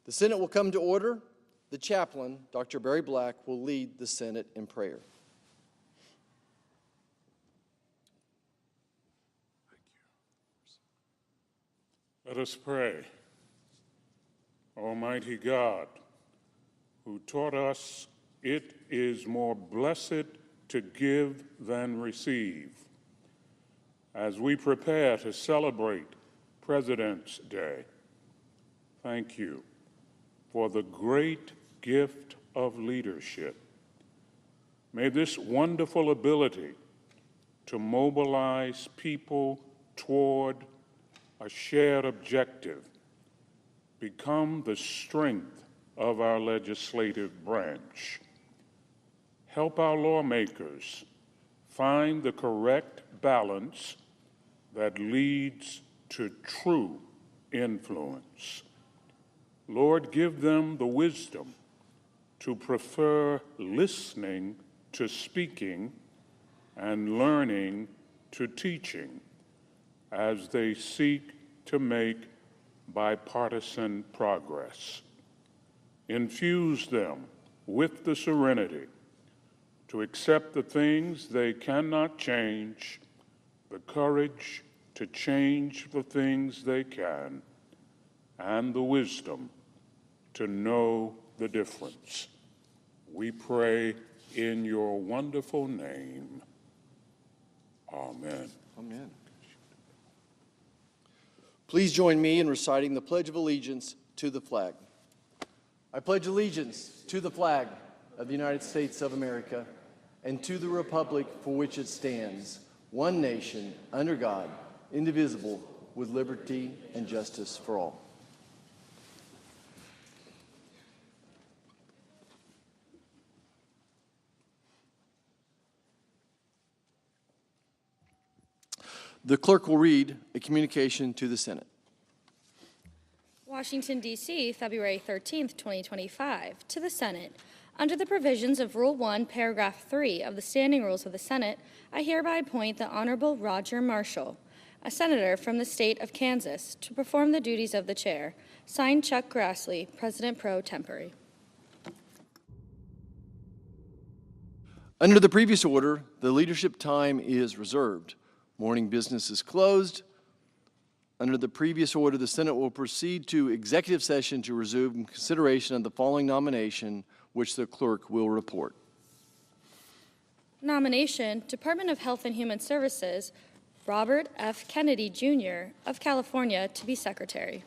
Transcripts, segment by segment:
The Senate will come to order. The chaplain, Dr. Barry Black, will lead the Senate in prayer. Let us pray. Almighty God, who taught us it is more blessed to give than receive, as we prepare to celebrate President's Day, thank you for the great gift of leadership. May this wonderful ability to mobilize people toward a shared objective become the strength of our legislative branch. Help our lawmakers find the correct balance that leads to true influence. Lord, give them the wisdom to prefer listening to speaking and learning to teaching as they seek to make bipartisan progress. Infuse them with the serenity to accept the things they cannot change, the courage to change the things they can, and the wisdom to know the difference. We pray in your wonderful name. Amen. Amen. Please join me in reciting the Pledge of Allegiance to the flag. I pledge allegiance to the flag of the United States of America and to the republic for which it stands, one nation, under God, indivisible, with liberty and justice for all. The clerk will read a communication to the Senate. Washington, D.C., February 13th, 2025. To the Senate. Under the provisions of Rule 1, Paragraph 3 of the Standing Rules of the Senate, I hereby appoint the Honorable Roger Marshall, a senator from the state of Kansas, to perform the duties of the chair. Signed, Chuck Grassley, President pro tempore. Under the previous order, the leadership time is reserved. Morning business is closed. Under the previous order, the Senate will proceed to executive session to resume consideration of the following nomination, which the clerk will report. Nomination, Department of Health and Human Services, Robert F. Kennedy, Jr. of California to be Secretary.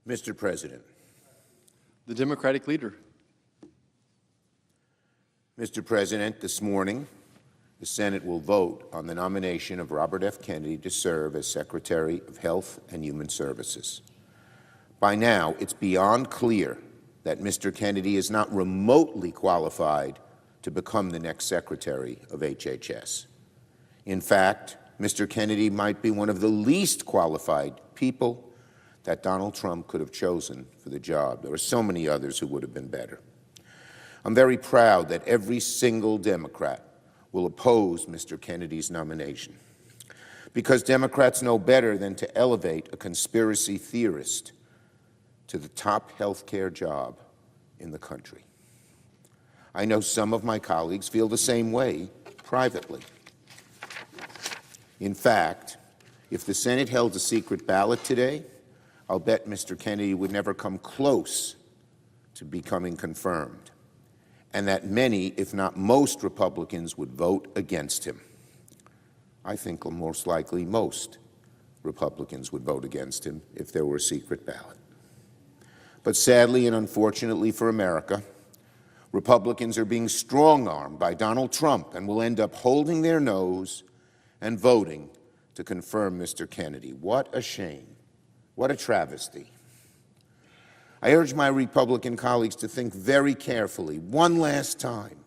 Mr. President. The Democratic leader. Mr. President, this morning, the Senate will vote on the nomination of Robert F. Kennedy to serve as Secretary of Health and Human Services. By now, it's beyond clear that Mr. Kennedy is not remotely qualified to become the next Secretary of HHS. In fact, Mr. Kennedy might be one of the least qualified people that Donald Trump could have chosen for the job. There are so many others who would have been better. I'm very proud that every single Democrat will oppose Mr. Kennedy's nomination, because Democrats know better than to elevate a conspiracy theorist to the top health care job in the country. I know some of my colleagues feel the same way privately. In fact, if the Senate held a secret ballot today, I'll bet Mr. Kennedy would never come close to becoming confirmed, and that many, if not most, Republicans would vote against him. I think most likely most Republicans would vote against him if there were a secret ballot. But sadly and unfortunately for America, Republicans are being strong-armed by Donald Trump and will end up holding their nose and voting to confirm Mr. Kennedy. What a shame. What a travesty. I urge my Republican colleagues to think very carefully one last time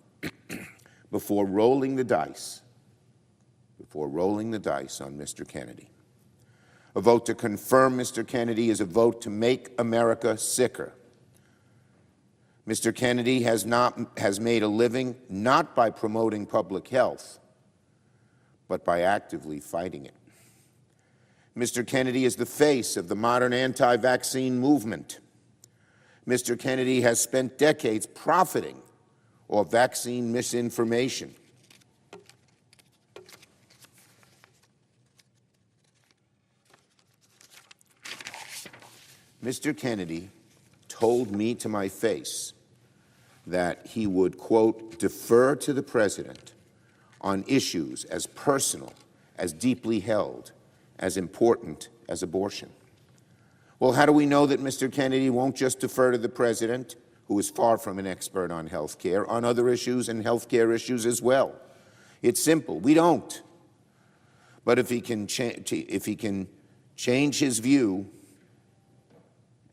before rolling the dice on Mr. Kennedy. A vote to confirm Mr. Kennedy is a vote to make America sicker. Mr. Kennedy has made a living not by promoting public health, but by actively fighting it. Mr. Kennedy is the face of the modern anti-vaccine movement. Mr. Kennedy has spent decades profiting off vaccine misinformation. Mr. Kennedy told me to my face that he would, quote, defer to the president on issues as personal, as deeply held, as important as abortion. Well, how do we know that Mr. Kennedy won't just defer to the president, who is far from an expert on health care, on other issues and health care issues as well? It's simple. We don't. But if he can change his view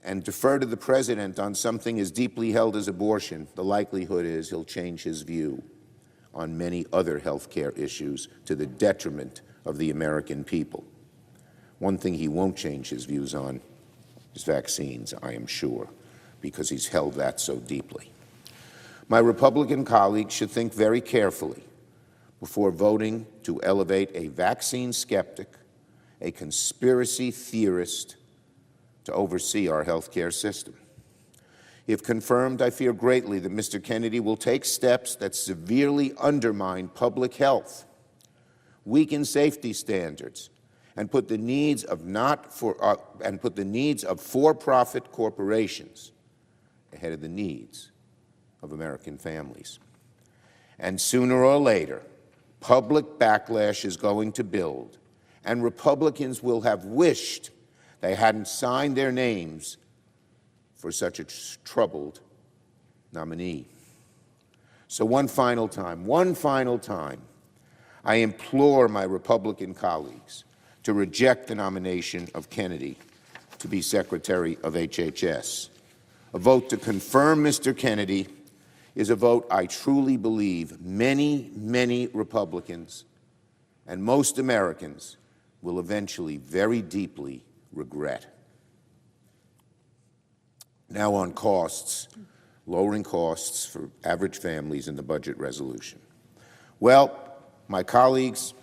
and defer to the president on something as deeply held as abortion, the likelihood is he'll change his view on many other health care issues to the detriment of the American people. One thing he won't change his views on is vaccines, I am sure, because he's held that so deeply. My Republican colleagues should think very carefully before voting to elevate a vaccine skeptic, a conspiracy theorist, to oversee our health care system. If confirmed, I fear greatly that Mr. Kennedy will take steps that severely undermine public health, weaken safety standards, and put the needs of for-profit corporations ahead of the needs of American families. And sooner or later, public backlash is going to build, and Republicans will have wished they hadn't signed their names for such a troubled nominee. So one final time, I implore my Republican colleagues to reject the nomination of Kennedy to be Secretary of HHS. A vote to confirm Mr. Kennedy is a vote I truly believe many, many Republicans and most Americans will eventually very deeply regret. Now on costs, lowering costs for average families in the budget resolution. Well, my colleagues,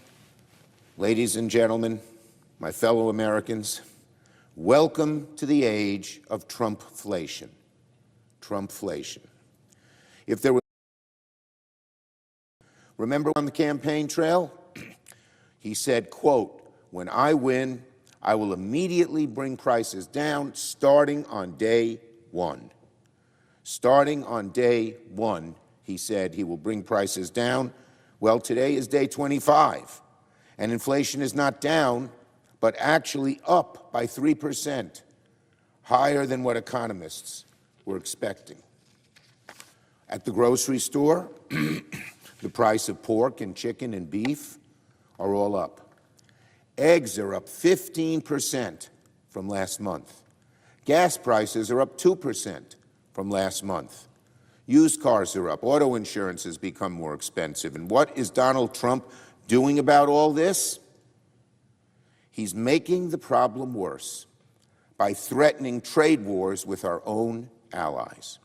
ladies and gentlemen, my fellow Americans, welcome to the age of Trumpflation. Trumpflation. If there was, remember on the campaign trail, he said, quote, "When I win, I will immediately bring prices down starting on day one." Starting on day one, he said he will bring prices down. Well, today is day 25, and inflation is not down, but actually up by 3%. higher than what economists were expecting. At the grocery store, the price of pork and chicken and beef are all up. Eggs are up 15% from last month. Gas prices are up 2% from last month. Used cars are up. Auto insurance has become more expensive. And what is Donald Trump doing about all this? He's making the problem worse by threatening trade wars with our own allies.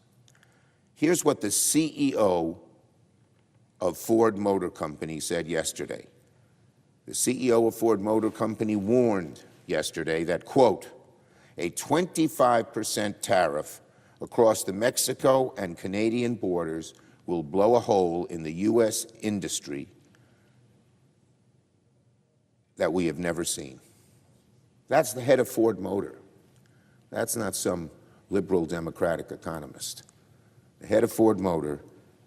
Here's what the CEO of Ford Motor Company said yesterday. The CEO of Ford Motor Company warned yesterday that, quote, a 25% tariff across the Mexico and Canadian borders will blow a hole in the U.S. industry that we have never seen. That's the head of Ford Motor. That's not some liberal Democratic economist. The head of Ford Motor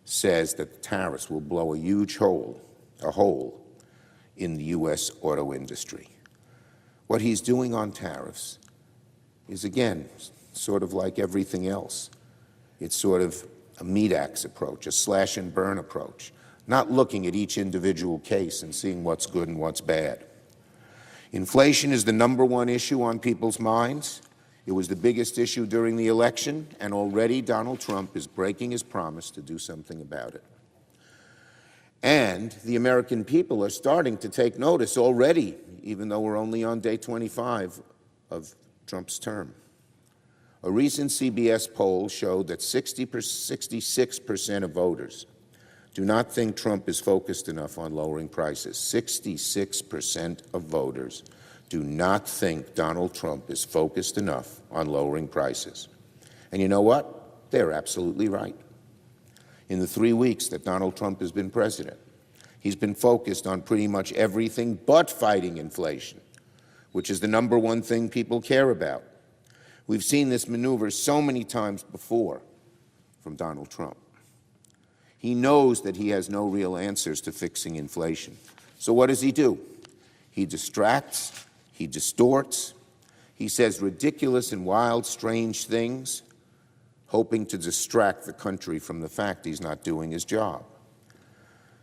says that the tariffs will blow a huge hole, in the U.S. auto industry. What he's doing on tariffs is, again, sort of like everything else. It's sort of a meat axe approach, a slash and burn approach, not looking at each individual case and seeing what's good and what's bad. Inflation is the #1 issue on people's minds. It was the biggest issue during the election, and already Donald Trump is breaking his promise to do something about it. And the American people are starting to take notice already, even though we're only on day 25 of Trump's term. A recent CBS poll showed that 66% of voters do not think Trump is focused enough on lowering prices. 66% of voters do not think Donald Trump is focused enough on lowering prices. And you know what? They're absolutely right. In the 3 weeks that Donald Trump has been president, he's been focused on pretty much everything but fighting inflation, which is the #1 thing people care about. We've seen this maneuver so many times before from Donald Trump. He knows that he has no real answers to fixing inflation. So what does he do? He distracts, he distorts, he says ridiculous and wild, strange things, hoping to distract the country from the fact he's not doing his job.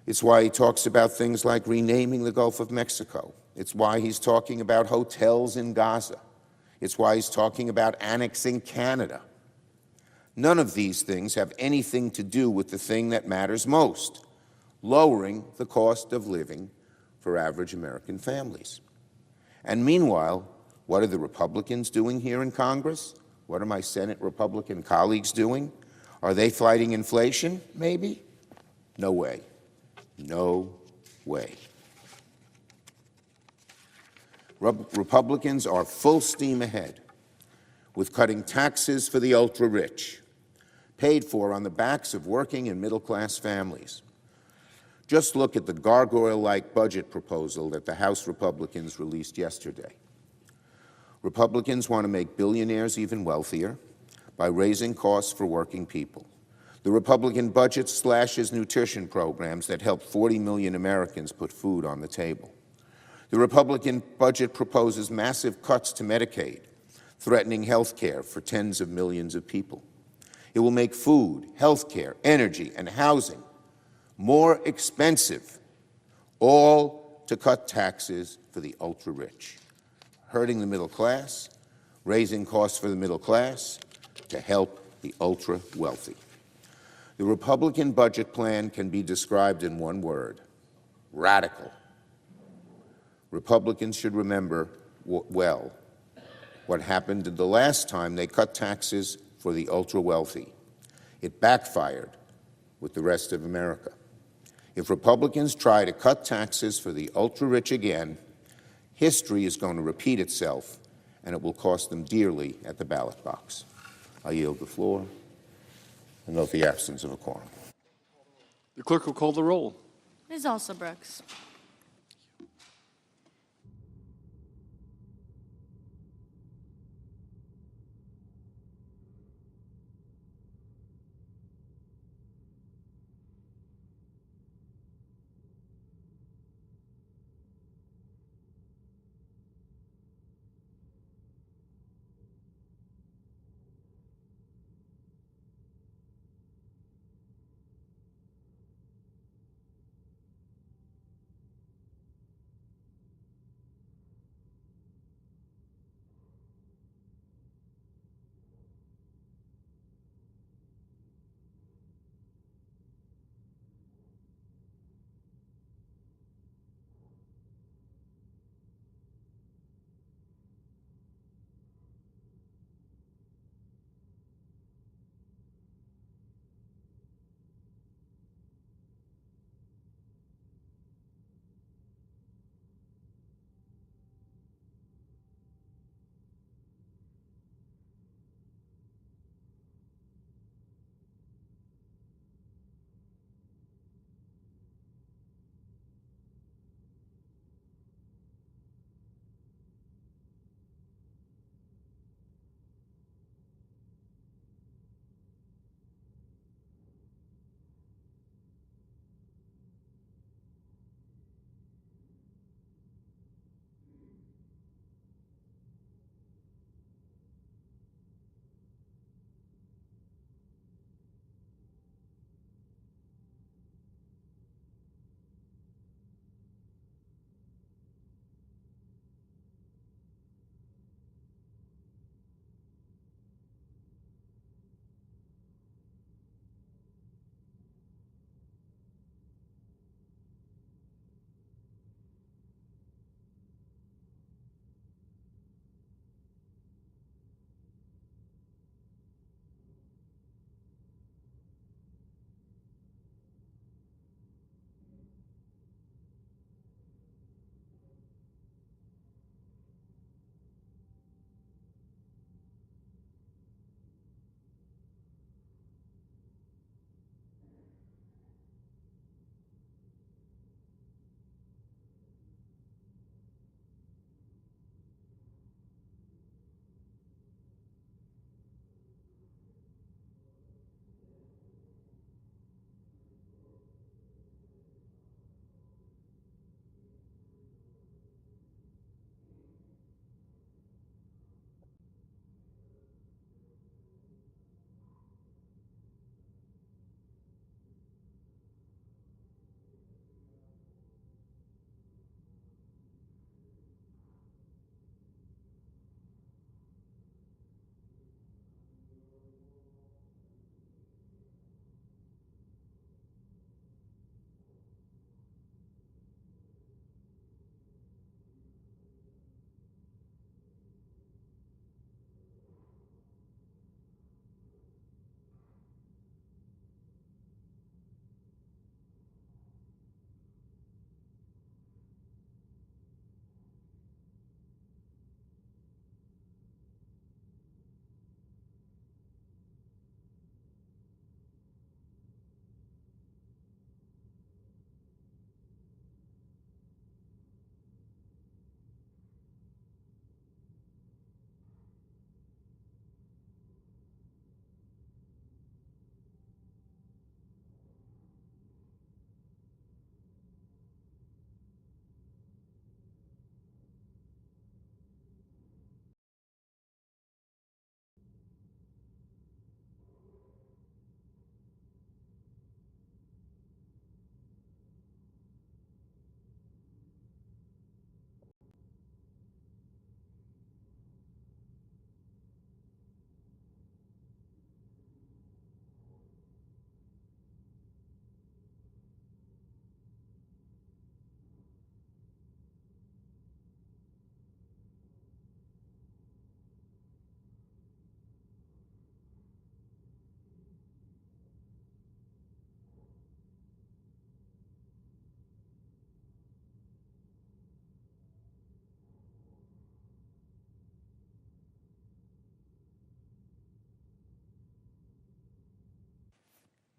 It's why he talks about things like renaming the Gulf of Mexico. It's why he's talking about hotels in Gaza. It's why he's talking about annexing Canada. None of these things have anything to do with the thing that matters most, lowering the cost of living for average American families. And meanwhile, what are the Republicans doing here in Congress? What are my Senate Republican colleagues doing? Are they fighting inflation? Maybe? No way. No way. Republicans are full steam ahead with cutting taxes for the ultra-rich, paid for on the backs of working and middle-class families. Just look at the gargoyle-like budget proposal that the House Republicans released yesterday. Republicans want to make billionaires even wealthier by raising costs for working people. The Republican budget slashes nutrition programs that help 40 million Americans put food on the table. The Republican budget proposes massive cuts to Medicaid, threatening health care for tens of millions of people. It will make food, health care, energy, and housing more expensive, all to cut taxes for the ultra-rich, hurting the middle class, raising costs for the middle class to help the ultra-wealthy. The Republican budget plan can be described in one word: radical. Republicans should remember well what happened the last time they cut taxes for the ultra-wealthy. It backfired with the rest of America. If Republicans try to cut taxes for the ultra-rich again, history is going to repeat itself, and it will cost them dearly at the ballot box. I yield the floor and note the absence of a quorum. The clerk will call the roll. Ms. Also Brooks.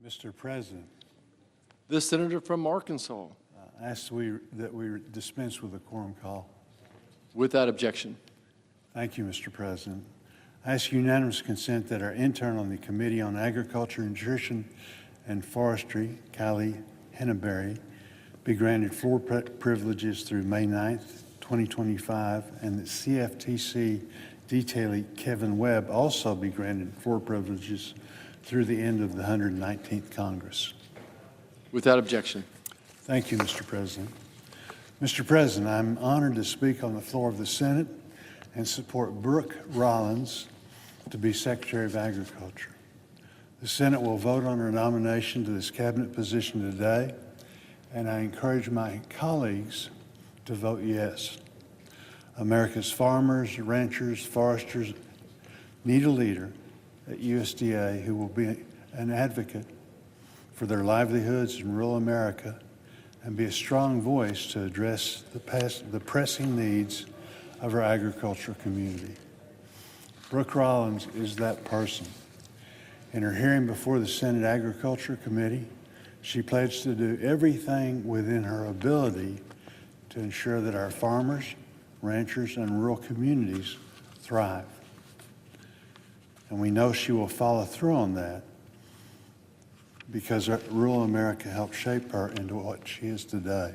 Mr. President, The senator from Arkansas. I ask that we dispense with the quorum call. Without objection. Thank you, Mr. President. I ask unanimous consent that our intern on the Committee on Agriculture, Nutrition, and Forestry, Kylie Henneberry, be granted floor privileges through May 9th, 2025, and that CFTC detailee Kevin Webb also be granted floor privileges through the end of the 119th Congress. Without objection. Thank you, Mr. President. Mr. President, I'm honored to speak on the floor of the Senate and support Brook Rollins to be Secretary of Agriculture. The Senate will vote on her nomination to this cabinet position today, and I encourage my colleagues to vote yes. America's farmers, ranchers, foresters need a leader at USDA who will be an advocate for their livelihoods in rural America and be a strong voice to address the pressing needs of our agricultural community. Brook Rollins is that person. In her hearing before the Senate Agriculture Committee, she pledged to do everything within her ability to ensure that our farmers, ranchers, and rural communities thrive. And we know she will follow through on that because rural America helped shape her into what she is today.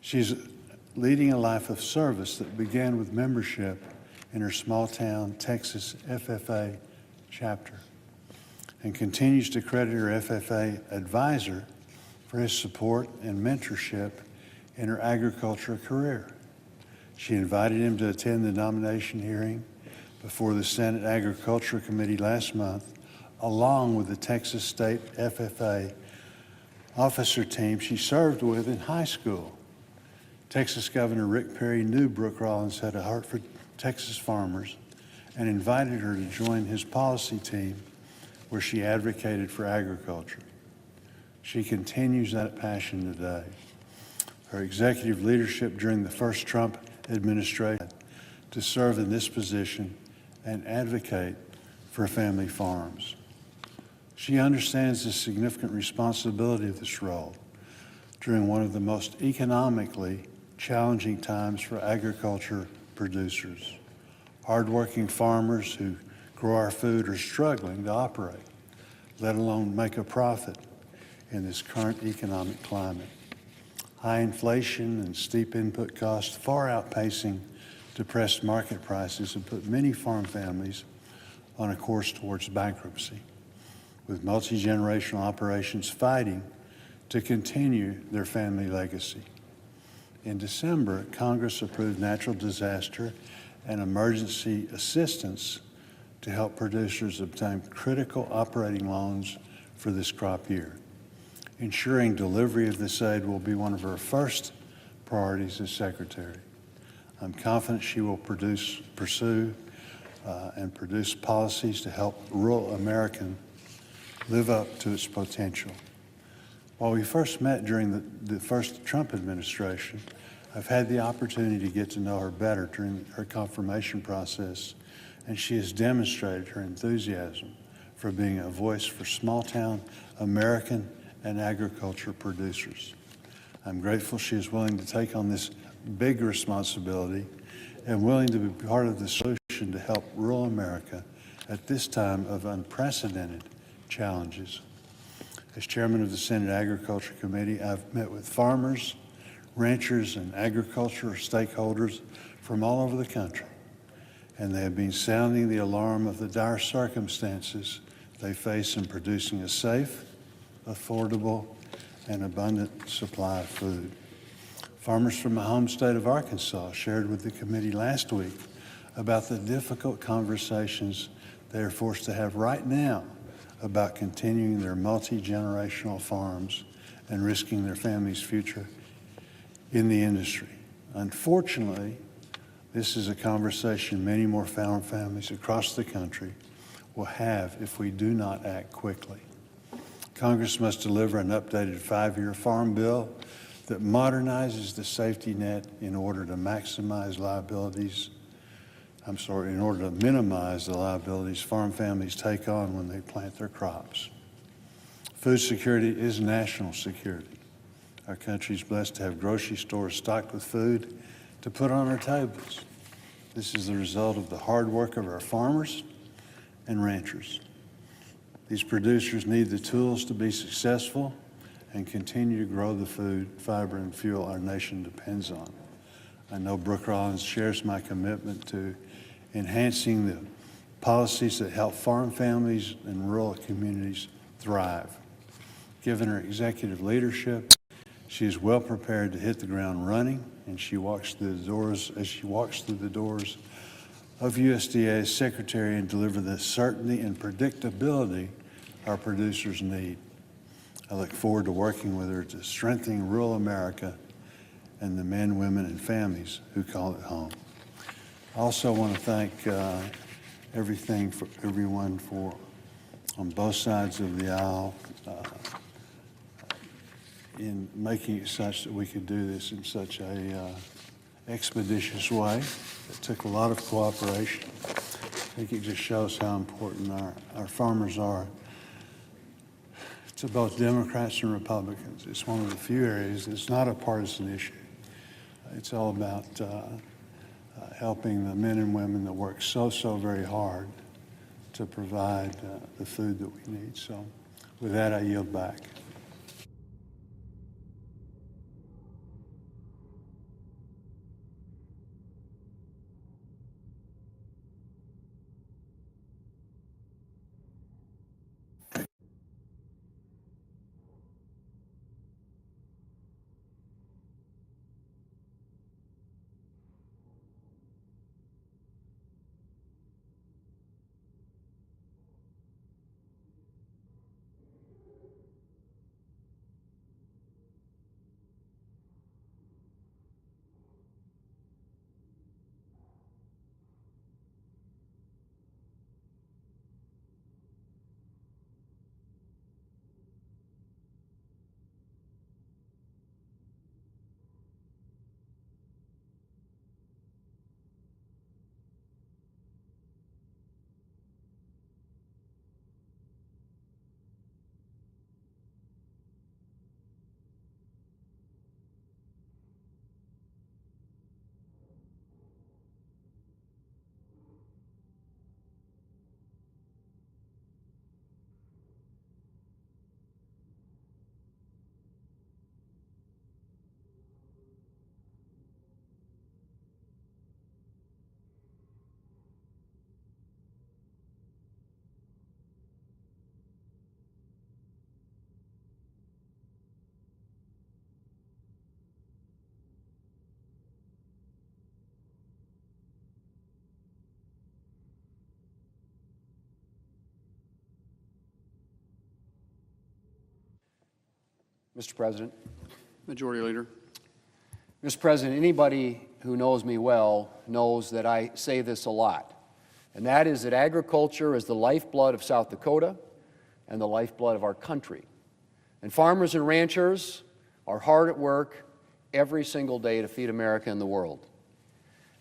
She's leading a life of service that began with membership in her small town Texas FFA chapter and continues to credit her FFA advisor for his support and mentorship in her agriculture career. She invited him to attend the nomination hearing before the Senate Agriculture Committee last month, along with the Texas State FFA officer team she served with in high school. Texas Governor Rick Perry knew Brook Rollins had a heart for Texas farmers and invited her to join his policy team where she advocated for agriculture. She continues that passion today. Her executive leadership during the first Trump administration to serve in this position and advocate for family farms. She understands the significant responsibility of this role during one of the most economically challenging times for agriculture producers. Hardworking farmers who grow our food are struggling to operate, let alone make a profit in this current economic climate. High inflation and steep input costs far outpacing depressed market prices have put many farm families on a course towards bankruptcy, with multi-generational operations fighting to continue their family legacy. In December, Congress approved natural disaster and emergency assistance to help producers obtain critical operating loans for this crop year. Ensuring delivery of this aid will be one of her first priorities as Secretary. I'm confident she will pursue policies to help rural American live up to its potential. While we first met during the first Trump administration, I've had the opportunity to get to know her better during her confirmation process, and she has demonstrated her enthusiasm for being a voice for small-town American and agriculture producers. I'm grateful she is willing to take on this big responsibility and willing to be part of the solution to help rural America at this time of unprecedented challenges. As chairman of the Senate Agriculture Committee, I've met with farmers, ranchers, and agricultural stakeholders from all over the country, and they have been sounding the alarm of the dire circumstances they face in producing a safe, affordable, and abundant supply of food. Farmers from my home state of Arkansas shared with the committee last week about the difficult conversations they are forced to have right now about continuing their multi-generational farms and risking their family's future in the industry. Unfortunately, this is a conversation many more farm families across the country will have if we do not act quickly. Congress must deliver an updated 5-year farm bill that modernizes the safety net in order to minimize the liabilities farm families take on when they plant their crops. Food security is national security. Our country is blessed to have grocery stores stocked with food to put on our tables. This is the result of the hard work of our farmers and ranchers. These producers need the tools to be successful and continue to grow the food, fiber, and fuel our nation depends on. I know Brook Rollins shares my commitment to enhancing the policies that help farm families and rural communities thrive. Given her executive leadership, she is well prepared to hit the ground running, and she walks through the doors of USDA as secretary and deliver the certainty and predictability our producers need. I look forward to working with her to strengthen rural America and the men, women, and families who call it home. I also want to thank everyone on both sides of the aisle in making it such that we could do this in such a expeditious way. It took a lot of cooperation. I think it just shows how important our farmers are to both Democrats and Republicans. It's one of the few areas that's not a partisan issue. It's all about helping the men and women that work so very hard to provide the food that we need. So with that, I yield back. Mr. President. Majority Leader. Mr. President, anybody who knows me well knows that I say this a lot, and that is that agriculture is the lifeblood of South Dakota and the lifeblood of our country. And farmers and ranchers are hard at work every single day to feed America and the world.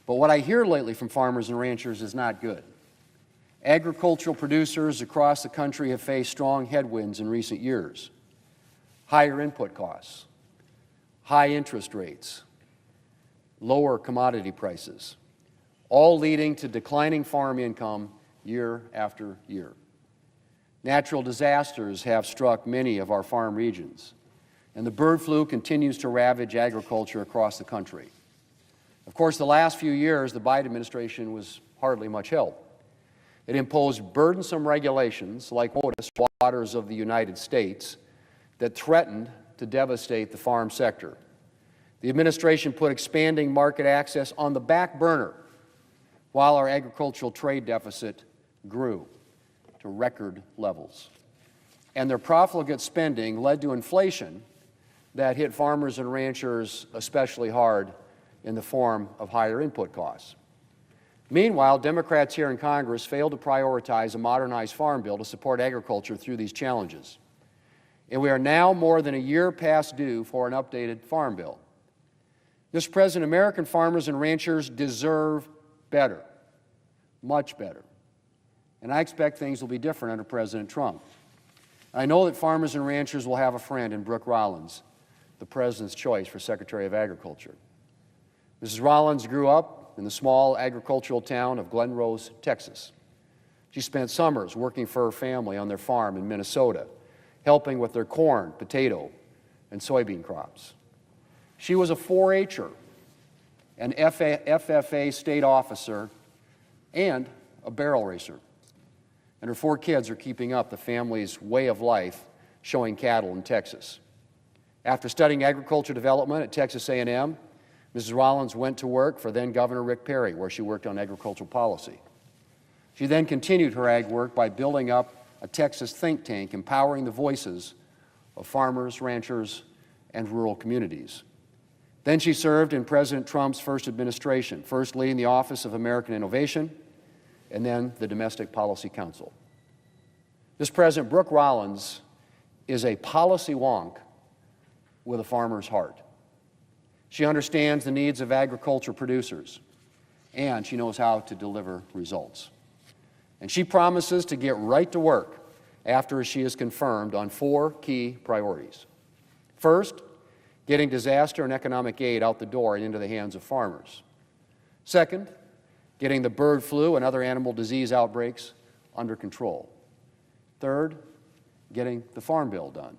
But what I hear lately from farmers and ranchers is not good. Agricultural producers across the country have faced strong headwinds in recent years. Higher input costs, high interest rates, lower commodity prices, all leading to declining farm income year after year. Natural disasters have struck many of our farm regions, and the bird flu continues to ravage agriculture across the country. Of course, the last few years, the Biden administration was hardly much help. It imposed burdensome regulations like quotas for waters of the United States that threatened to devastate the farm sector. The administration put expanding market access on the back burner while our agricultural trade deficit grew to record levels. And their profligate spending led to inflation that hit farmers and ranchers especially hard in the form of higher input costs. Meanwhile, Democrats here in Congress failed to prioritize a modernized farm bill to support agriculture through these challenges. And we are now more than a year past due for an updated farm bill. Mr. President, American farmers and ranchers deserve better, much better. And I expect things will be different under President Trump. I know that farmers and ranchers will have a friend in Brook Rollins, the President's choice for Secretary of Agriculture. Mrs. Rollins grew up in the small agricultural town of Glen Rose, Texas. She spent summers working for her family on their farm in Minnesota, helping with their corn, potato, and soybean crops. She was a 4-H'er, an FFA state officer, and a barrel racer. And her 4 kids are keeping up the family's way of life showing cattle in Texas. After studying agriculture development at Texas A&M, Mrs. Rollins went to work for then Governor Rick Perry, where she worked on agricultural policy. She then continued her ag work by building up a Texas think tank empowering the voices of farmers, ranchers, and rural communities. Then she served in President Trump's first administration, first leading the Office of American Innovation, and then the Domestic Policy Council. This President, Brook Rollins, is a policy wonk with a farmer's heart. She understands the needs of agriculture producers, and she knows how to deliver results. And she promises to get right to work after she is confirmed on 4 key priorities. First, getting disaster and economic aid out the door and into the hands of farmers. Second, getting the bird flu and other animal disease outbreaks under control. Third, getting the Farm Bill done.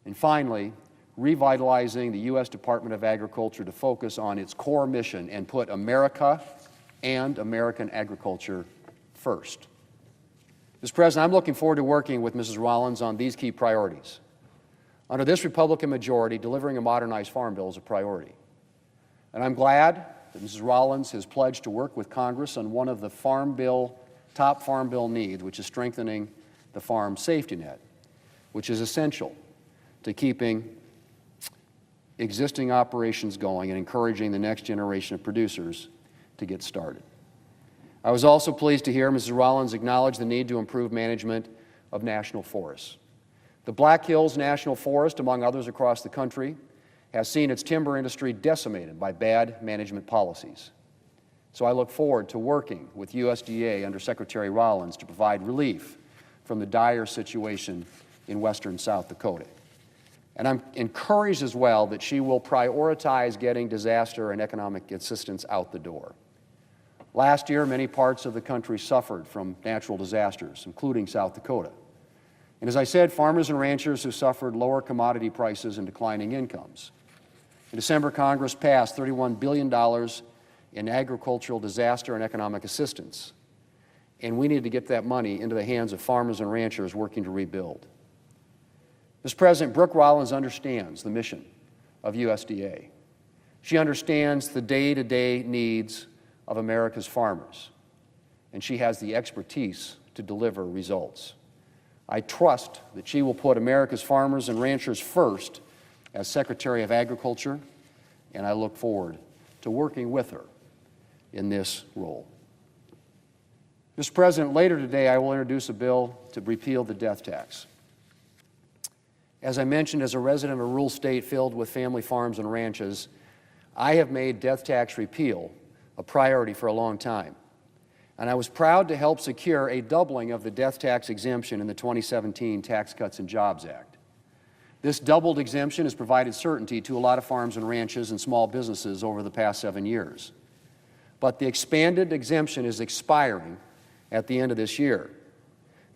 And finally, revitalizing the U.S. Department of Agriculture to focus on its core mission and put America and American agriculture first. Mr. President, I'm looking forward to working with Mrs. Rollins on these key priorities. Under this Republican majority, delivering a modernized Farm Bill is a priority. And I'm glad that Mrs. Rollins has pledged to work with Congress on one of the top Farm Bill needs, which is strengthening the farm safety net, which is essential to keeping existing operations going and encouraging the next generation of producers to get started. I was also pleased to hear Mrs. Rollins acknowledge the need to improve management of national forests. The Black Hills National Forest, among others across the country, has seen its timber industry decimated by bad management policies. So I look forward to working with USDA under Secretary Rollins to provide relief from the dire situation in western South Dakota. And I'm encouraged as well that she will prioritize getting disaster and economic assistance out the door. Last year, many parts of the country suffered from natural disasters, including South Dakota. And as I said, farmers and ranchers who suffered lower commodity prices and declining incomes. In December, Congress passed $31 billion in agricultural disaster and economic assistance. And we need to get that money into the hands of farmers and ranchers working to rebuild. Mr. President, Brook Rollins understands the mission of USDA. She understands the day-to-day needs of America's farmers, and she has the expertise to deliver results. I trust that she will put America's farmers and ranchers first as Secretary of Agriculture, and I look forward to working with her in this role. Mr. President, later today I will introduce a bill to repeal the death tax. As I mentioned, as a resident of a rural state filled with family farms and ranches, I have made death tax repeal a priority for a long time. And I was proud to help secure a doubling of the death tax exemption in the 2017 Tax Cuts and Jobs Act. This doubled exemption has provided certainty to a lot of farms and ranches and small businesses over the past 7 years. But the expanded exemption is expiring at the end of this year.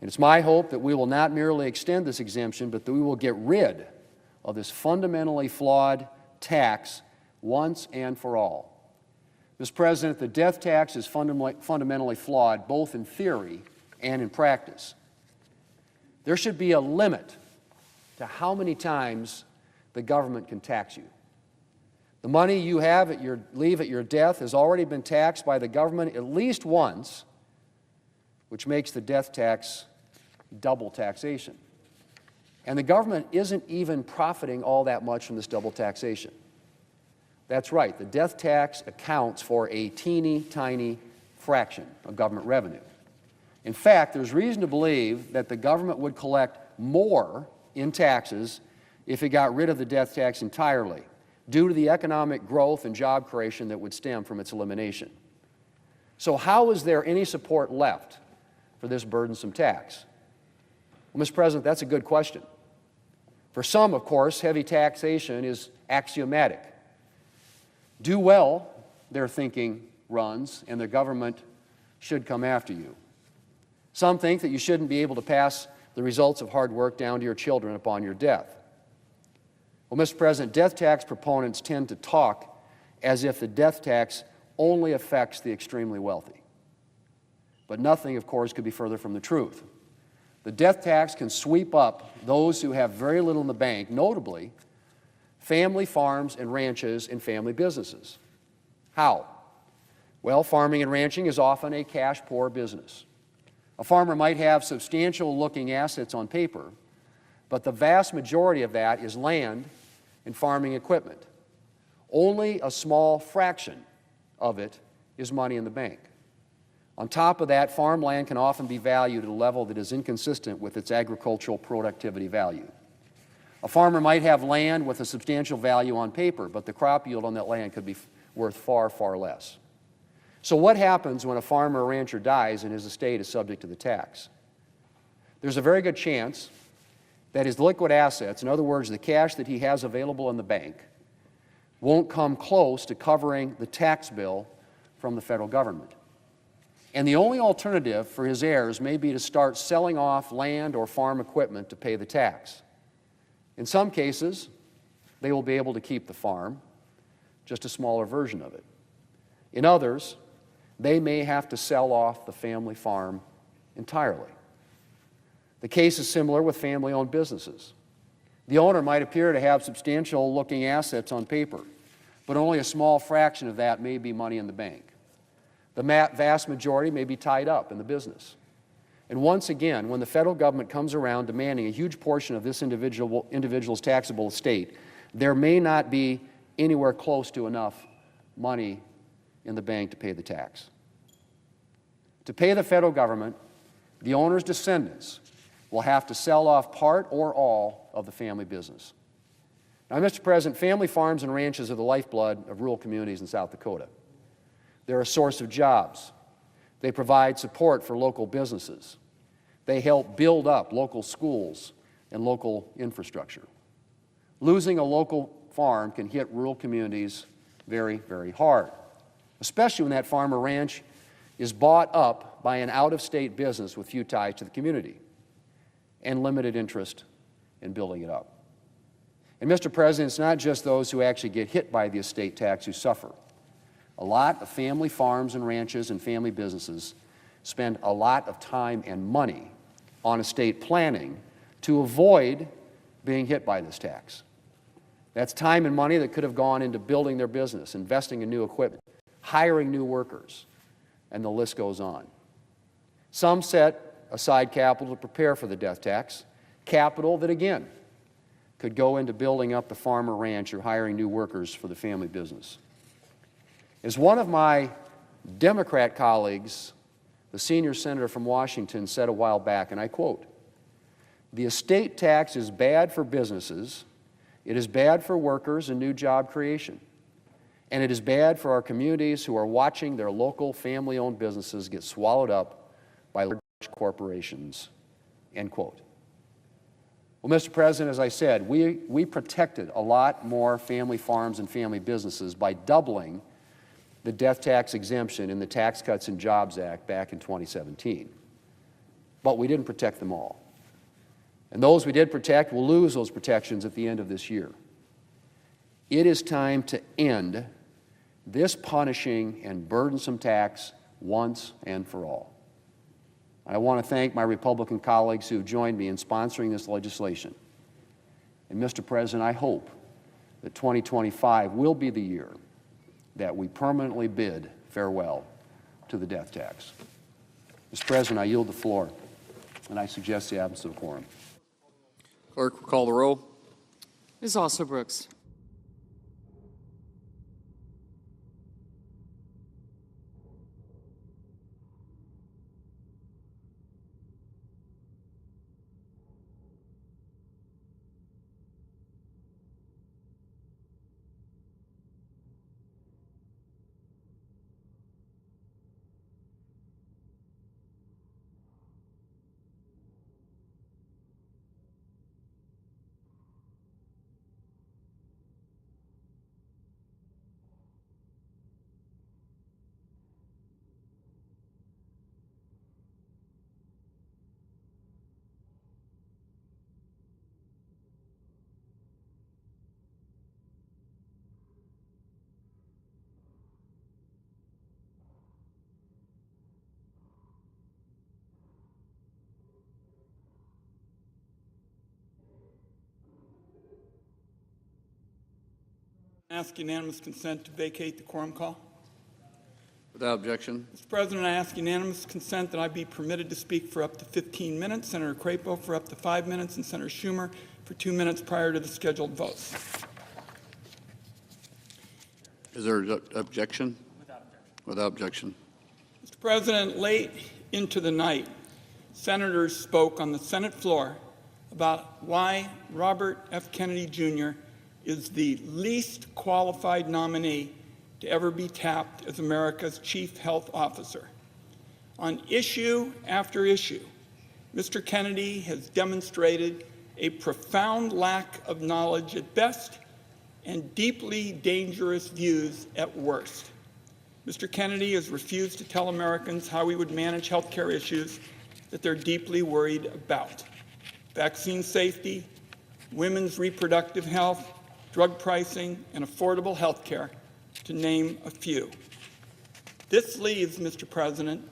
And it's my hope that we will not merely extend this exemption, but that we will get rid of this fundamentally flawed tax once and for all. Mr. President, the death tax is fundamentally flawed both in theory and in practice. There should be a limit to how many times the government can tax you. The money you leave at your death has already been taxed by the government at least once, which makes the death tax double taxation. And the government isn't even profiting all that much from this double taxation. That's right, the death tax accounts for a teeny tiny fraction of government revenue. In fact, there's reason to believe that the government would collect more in taxes if it got rid of the death tax entirely, due to the economic growth and job creation that would stem from its elimination. So how is there any support left for this burdensome tax? Well, Mr. President, that's a good question. For some, of course, heavy taxation is axiomatic. Do well, their thinking runs, and the government should come after you. Some think that you shouldn't be able to pass the results of hard work down to your children upon your death. Well, Mr. President, death tax proponents tend to talk as if the death tax only affects the extremely wealthy. But nothing, of course, could be further from the truth. The death tax can sweep up those who have very little in the bank, notably family farms and ranches and family businesses. How? Well, farming and ranching is often a cash-poor business. A farmer might have substantial-looking assets on paper, but the vast majority of that is land and farming equipment. Only a small fraction of it is money in the bank. On top of that, farmland can often be valued at a level that is inconsistent with its agricultural productivity value. A farmer might have land with a substantial value on paper, but the crop yield on that land could be worth far, far less. So what happens when a farmer or rancher dies and his estate is subject to the tax? There's a very good chance that his liquid assets, in other words, the cash that he has available in the bank, won't come close to covering the tax bill from the federal government. And the only alternative for his heirs may be to start selling off land or farm equipment to pay the tax. In some cases, they will be able to keep the farm, just a smaller version of it. In others, they may have to sell off the family farm entirely. The case is similar with family-owned businesses. The owner might appear to have substantial-looking assets on paper, but only a small fraction of that may be money in the bank. The vast majority may be tied up in the business. And once again, when the federal government comes around demanding a huge portion of this individual's taxable estate, there may not be anywhere close to enough money in the bank to pay the tax. To pay the federal government, the owner's descendants will have to sell off part or all of the family business. Now, Mr. President, family farms and ranches are the lifeblood of rural communities in South Dakota. They're a source of jobs. They provide support for local businesses. They help build up local schools and local infrastructure. Losing a local farm can hit rural communities very, very hard, especially when that farm or ranch is bought up by an out-of-state business with few ties to the community and limited interest in building it up. And Mr. President, it's not just those who actually get hit by the estate tax who suffer. A lot of family farms and ranches and family businesses spend a lot of time and money on estate planning to avoid being hit by this tax. That's time and money that could have gone into building their business, investing in new equipment, hiring new workers, and the list goes on. Some set aside capital to prepare for the death tax, capital that, again, could go into building up the farm or ranch or hiring new workers for the family business. As one of my Democrat colleagues, the senior senator from Washington, said a while back, and I quote, "The estate tax is bad for businesses, it is bad for workers and new job creation, and it is bad for our communities who are watching their local family-owned businesses get swallowed up by large corporations," end quote. Well, Mr. President, as I said, we protected a lot more family farms and family businesses by doubling the death tax exemption in the Tax Cuts and Jobs Act back in 2017. But we didn't protect them all. And those we did protect will lose those protections at the end of this year. It is time to end this punishing and burdensome tax once and for all. I want to thank my Republican colleagues who have joined me in sponsoring this legislation. And Mr. President, I hope that 2025 will be the year that we permanently bid farewell to the death tax. Mr. President, I yield the floor, and I suggest the absence of a quorum. Clerk will call the roll. Ms. Also Brooks. Ask unanimous consent to vacate the quorum call. Without objection. Mr. President, I ask unanimous consent that I be permitted to speak for up to 15 minutes, Senator Crapo for up to 5 minutes, and Senator Schumer for 2 minutes prior to the scheduled votes. Is there an objection? Without objection. Mr. President, late into the night, senators spoke on the Senate floor about why Robert F. Kennedy Jr. is the least qualified nominee to ever be tapped as America's chief health officer. On issue after issue, Mr. Kennedy has demonstrated a profound lack of knowledge at best and deeply dangerous views at worst. Mr. Kennedy has refused to tell Americans how we would manage health care issues that they're deeply worried about: vaccine safety, women's reproductive health, drug pricing, and affordable health care, to name a few. This leaves, Mr. President,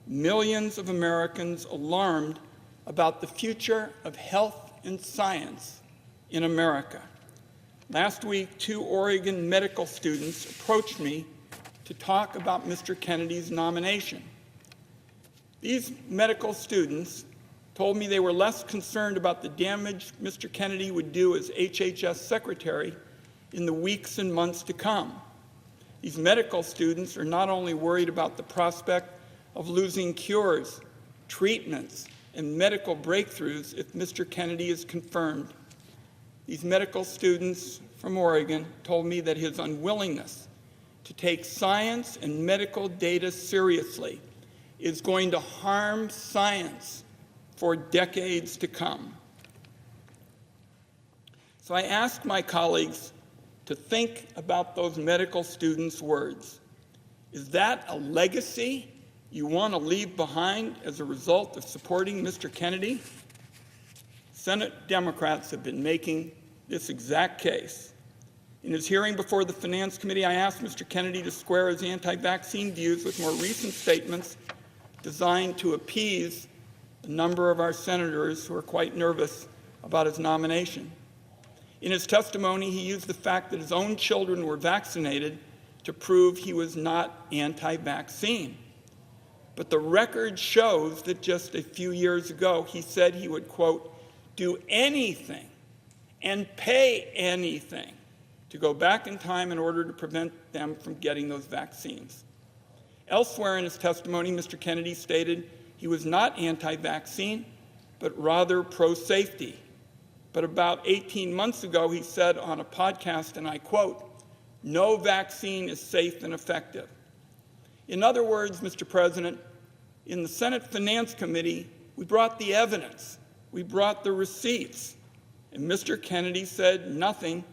millions of Americans alarmed about the future of health and science in America. Last week, 2 Oregon medical students approached me to talk about Mr. Kennedy's nomination. These medical students told me they were less concerned about the damage Mr. Kennedy would do as HHS Secretary in the weeks and months to come. These medical students are not only worried about the prospect of losing cures, treatments, and medical breakthroughs if Mr. Kennedy is confirmed. These medical students from Oregon told me that his unwillingness to take science and medical data seriously is going to harm science for decades to come. So I ask my colleagues to think about those medical students' words. Is that a legacy you want to leave behind as a result of supporting Mr. Kennedy? Senate Democrats have been making this exact case. In his hearing before the Finance Committee, I asked Mr. Kennedy to square his anti-vaccine views with more recent statements designed to appease a number of our senators who are quite nervous about his nomination. In his testimony, he used the fact that his own children were vaccinated to prove he was not anti-vaccine. But the record shows that just a few years ago, he said he would, quote, do anything and pay anything to go back in time in order to prevent them from getting those vaccines. Elsewhere in his testimony, Mr. Kennedy stated he was not anti-vaccine, but rather pro-safety. But about 18 months ago, he said on a podcast, and I quote, "No vaccine is safe and effective." In other words, Mr. President, in the Senate Finance Committee, we brought the evidence, we brought the receipts, and Mr. Kennedy said nothing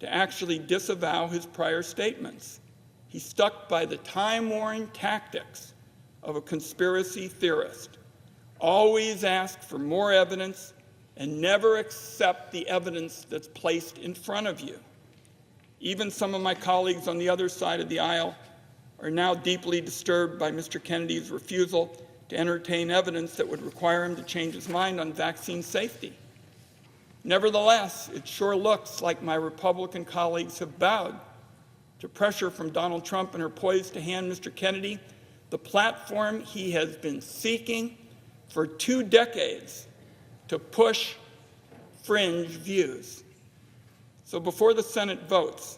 to actually disavow his prior statements. He stuck by the time-worn tactics of a conspiracy theorist. Always ask for more evidence and never accept the evidence that's placed in front of you. Even some of my colleagues on the other side of the aisle are now deeply disturbed by Mr. Kennedy's refusal to entertain evidence that would require him to change his mind on vaccine safety. Nevertheless, it sure looks like my Republican colleagues have bowed to pressure from Donald Trump and are poised to hand Mr. Kennedy the platform he has been seeking for 2 decades to push fringe views. So before the Senate votes,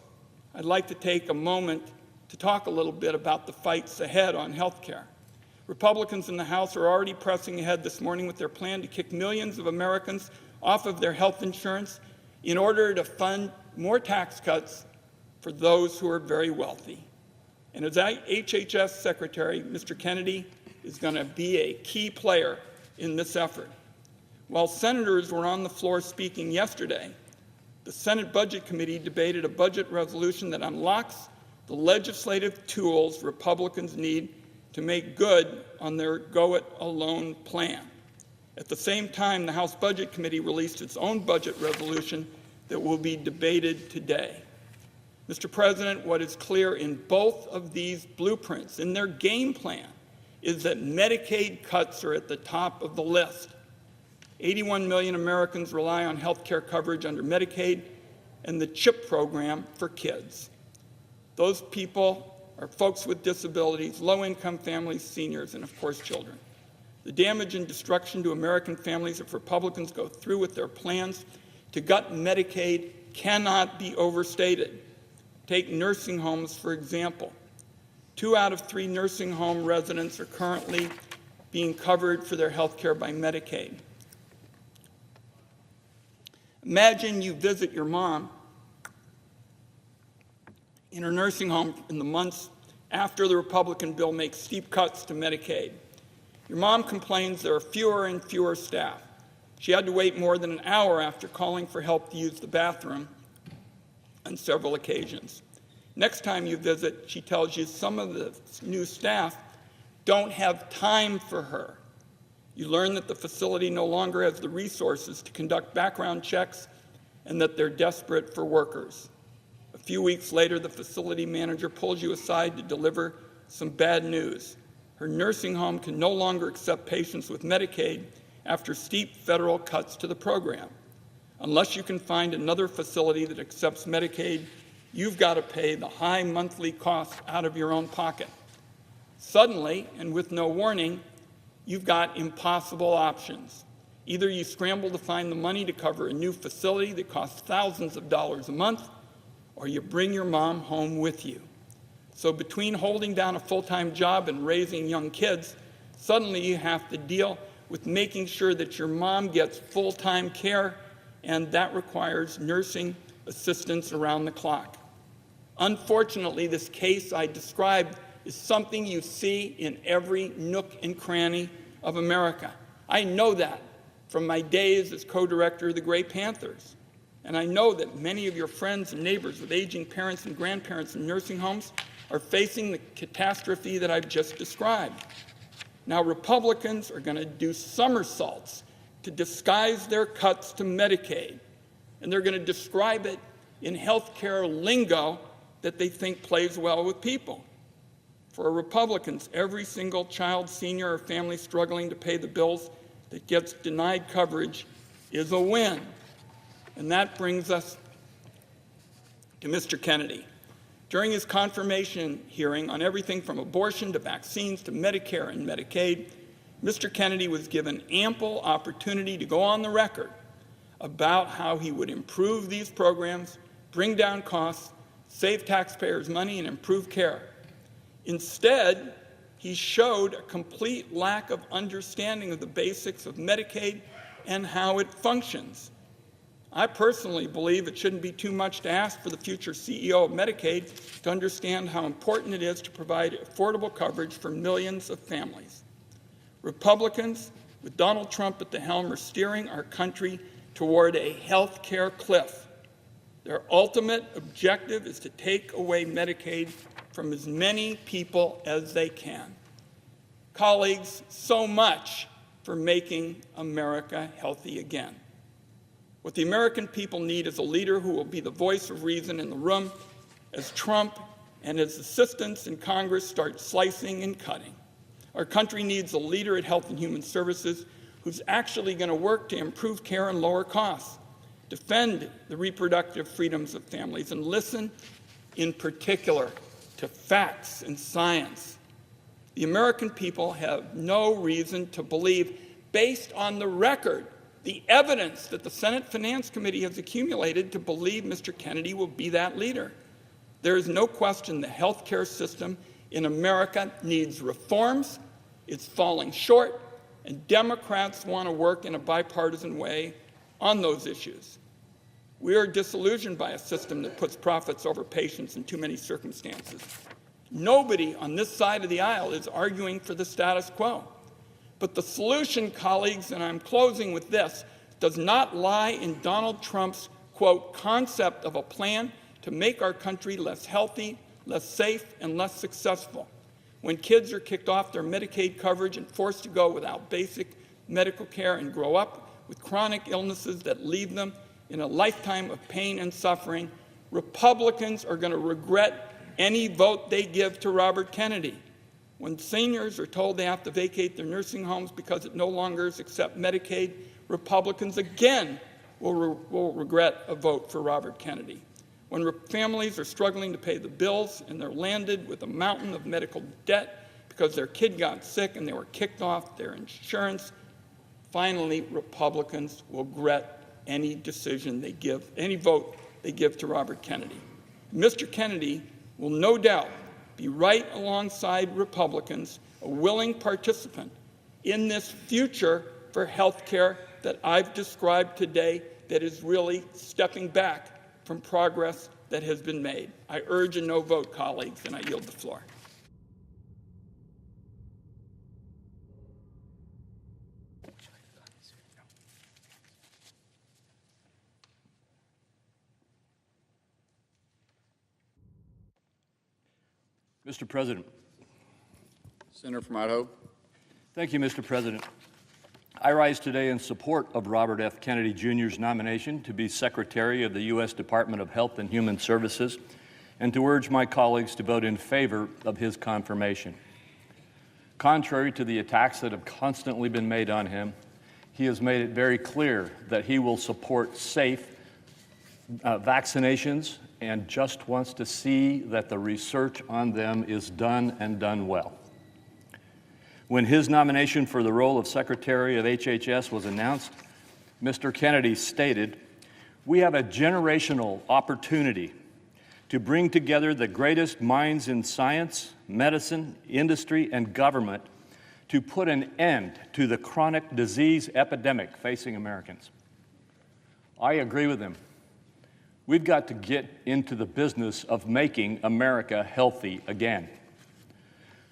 I'd like to take a moment to talk a little bit about the fights ahead on health care. Republicans in the House are already pressing ahead this morning with their plan to kick millions of Americans off of their health insurance in order to fund more tax cuts for those who are very wealthy. And as HHS Secretary, Mr. Kennedy is going to be a key player in this effort. While senators were on the floor speaking yesterday, the Senate Budget Committee debated a budget resolution that unlocks the legislative tools Republicans need to make good on their go-it-alone plan. At the same time, the House Budget Committee released its own budget resolution that will be debated today. Mr. President, what is clear in both of these blueprints, in their game plan, is that Medicaid cuts are at the top of the list. 81 million Americans rely on health care coverage under Medicaid, and the CHIP program for kids. Those people are folks with disabilities, low-income families, seniors, and of course children. The damage and destruction to American families if Republicans go through with their plans to gut Medicaid cannot be overstated. Take nursing homes, for example. 2 out of 3 nursing home residents are currently being covered for their health care by Medicaid. Imagine you visit your mom in her nursing home in the months after the Republican bill makes steep cuts to Medicaid. Your mom complains there are fewer and fewer staff. She had to wait more than an hour after calling for help to use the bathroom on several occasions. Next time you visit, she tells you some of the new staff don't have time for her. You learn that the facility no longer has the resources to conduct background checks and that they're desperate for workers. A few weeks later, the facility manager pulls you aside to deliver some bad news. Her nursing home can no longer accept patients with Medicaid after steep federal cuts to the program. Unless you can find another facility that accepts Medicaid, you've got to pay the high monthly costs out of your own pocket. Suddenly, and with no warning, you've got impossible options. Either you scramble to find the money to cover a new facility that costs thousands of dollars a month, or you bring your mom home with you. So between holding down a full-time job and raising young kids, suddenly you have to deal with making sure that your mom gets full-time care, and that requires nursing assistance around the clock. Unfortunately, this case I described is something you see in every nook and cranny of America. I know that from my days as co-director of the Gray Panthers. And I know that many of your friends and neighbors with aging parents and grandparents in nursing homes are facing the catastrophe that I've just described. Now, Republicans are going to do somersaults to disguise their cuts to Medicaid, and they're going to describe it in health care lingo that they think plays well with people. For Republicans, every single child, senior, or family struggling to pay the bills that gets denied coverage is a win. And that brings us to Mr. Kennedy. During his confirmation hearing on everything from abortion to vaccines to Medicare and Medicaid, Mr. Kennedy was given ample opportunity to go on the record about how he would improve these programs, bring down costs, save taxpayers money, and improve care. Instead, he showed a complete lack of understanding of the basics of Medicaid and how it functions. I personally believe it shouldn't be too much to ask for the future CEO of Medicaid to understand how important it is to provide affordable coverage for millions of families. Republicans, with Donald Trump at the helm, are steering our country toward a health care cliff. Their ultimate objective is to take away Medicaid from as many people as they can. Colleagues, so much for making America healthy again. What the American people need is a leader who will be the voice of reason in the room as Trump and his assistants in Congress start slicing and cutting. Our country needs a leader at Health and Human Services who's actually going to work to improve care and lower costs, defend the reproductive freedoms of families, and listen in particular to facts and science. The American people have no reason to believe, based on the record, the evidence that the Senate Finance Committee has accumulated, to believe Mr. Kennedy will be that leader. There is no question the health care system in America needs reforms. It's falling short, and Democrats want to work in a bipartisan way on those issues. We are disillusioned by a system that puts profits over patients in too many circumstances. Nobody on this side of the aisle is arguing for the status quo. But the solution, colleagues, and I'm closing with this, does not lie in Donald Trump's, quote, concept of a plan to make our country less healthy, less safe, and less successful. When kids are kicked off their Medicaid coverage and forced to go without basic medical care and grow up with chronic illnesses that leave them in a lifetime of pain and suffering, Republicans are going to regret any vote they give to Robert Kennedy. When seniors are told they have to vacate their nursing homes because it no longer accepts Medicaid, Republicans again will regret a vote for Robert Kennedy. When families are struggling to pay the bills and they're landed with a mountain of medical debt because their kid got sick and they were kicked off their insurance, finally Republicans will regret any decision they give, any vote they give to Robert Kennedy. Mr. Kennedy will no doubt be right alongside Republicans, a willing participant in this future for health care that I've described today that is really stepping back from progress that has been made. I urge a no vote, colleagues, and I yield the floor. Mr. President. Senator from Idaho. Thank you, Mr. President. I rise today in support of Robert F. Kennedy Jr.'s nomination to be Secretary of the U.S. Department of Health and Human Services and to urge my colleagues to vote in favor of his confirmation. Contrary to the attacks that have constantly been made on him, he has made it very clear that he will support safe vaccinations and just wants to see that the research on them is done and done well. When his nomination for the role of Secretary of HHS was announced, Mr. Kennedy stated, "We have a generational opportunity to bring together the greatest minds in science, medicine, industry, and government to put an end to the chronic disease epidemic facing Americans." I agree with him. We've got to get into the business of making America healthy again.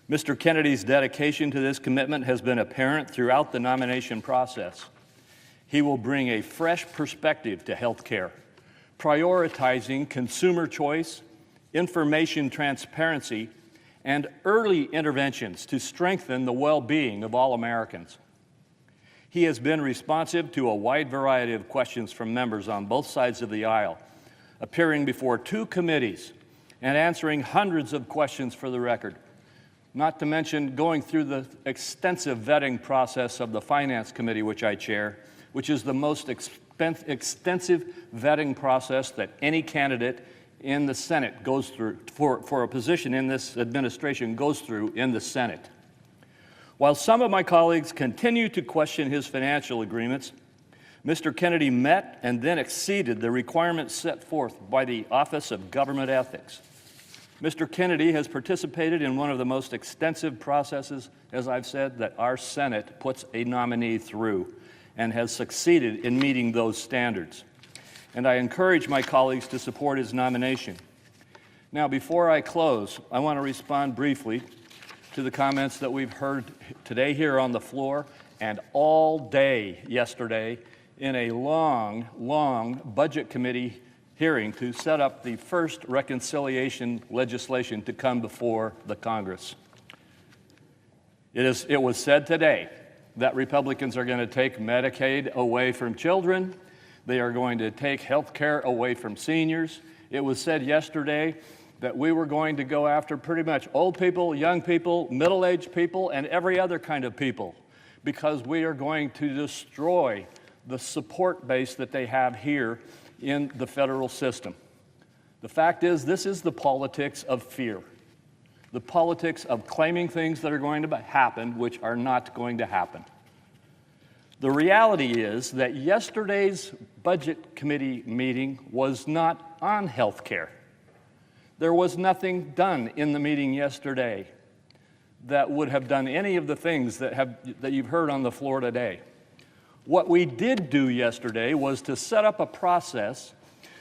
Mr. Kennedy's dedication to this commitment has been apparent throughout the nomination process. He will bring a fresh perspective to health care, prioritizing consumer choice, information transparency, and early interventions to strengthen the well-being of all Americans. He has been responsive to a wide variety of questions from members on both sides of the aisle, appearing before 2 committees and answering hundreds of questions for the record, not to mention going through the extensive vetting process of the Finance Committee, which I chair, which is the most extensive vetting process that any candidate in the Senate goes through, for a position in this administration goes through in the Senate. While some of my colleagues continue to question his financial agreements, Mr. Kennedy met and then exceeded the requirements set forth by the Office of Government Ethics. Mr. Kennedy has participated in one of the most extensive processes, as I've said, that our Senate puts a nominee through, and has succeeded in meeting those standards. And I encourage my colleagues to support his nomination. Now, before I close, I want to respond briefly to the comments that we've heard today here on the floor and all day yesterday in a long Budget Committee hearing to set up the first reconciliation legislation to come before the Congress. It was said today that Republicans are going to take Medicaid away from children. They are going to take health care away from seniors. It was said yesterday that we were going to go after pretty much old people, young people, middle-aged people, and every other kind of people, because we are going to destroy the support base that they have here in the federal system. The fact is, this is the politics of fear, the politics of claiming things that are going to happen which are not going to happen. The reality is that yesterday's Budget Committee meeting was not on health care. There was nothing done in the meeting yesterday that would have done any of the things that you've heard on the floor today. What we did do yesterday was to set up a process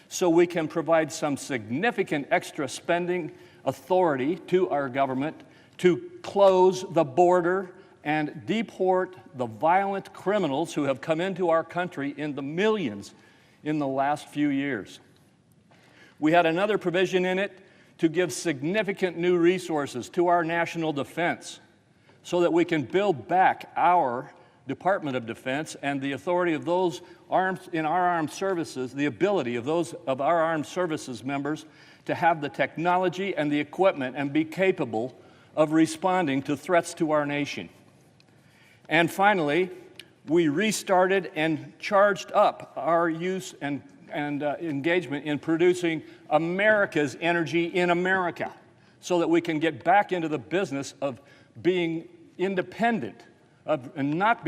so we can provide some significant extra spending authority to our government to close the border and deport the violent criminals who have come into our country in the millions in the last few years. We had another provision in it to give significant new resources to our national defense so that we can build back our Department of Defense and the authority of those in our armed services, the ability of those of our armed services members to have the technology and the equipment and be capable of responding to threats to our nation. And finally, we restarted and charged up our use and engagement in producing America's energy in America so that we can get back into the business of being independent and not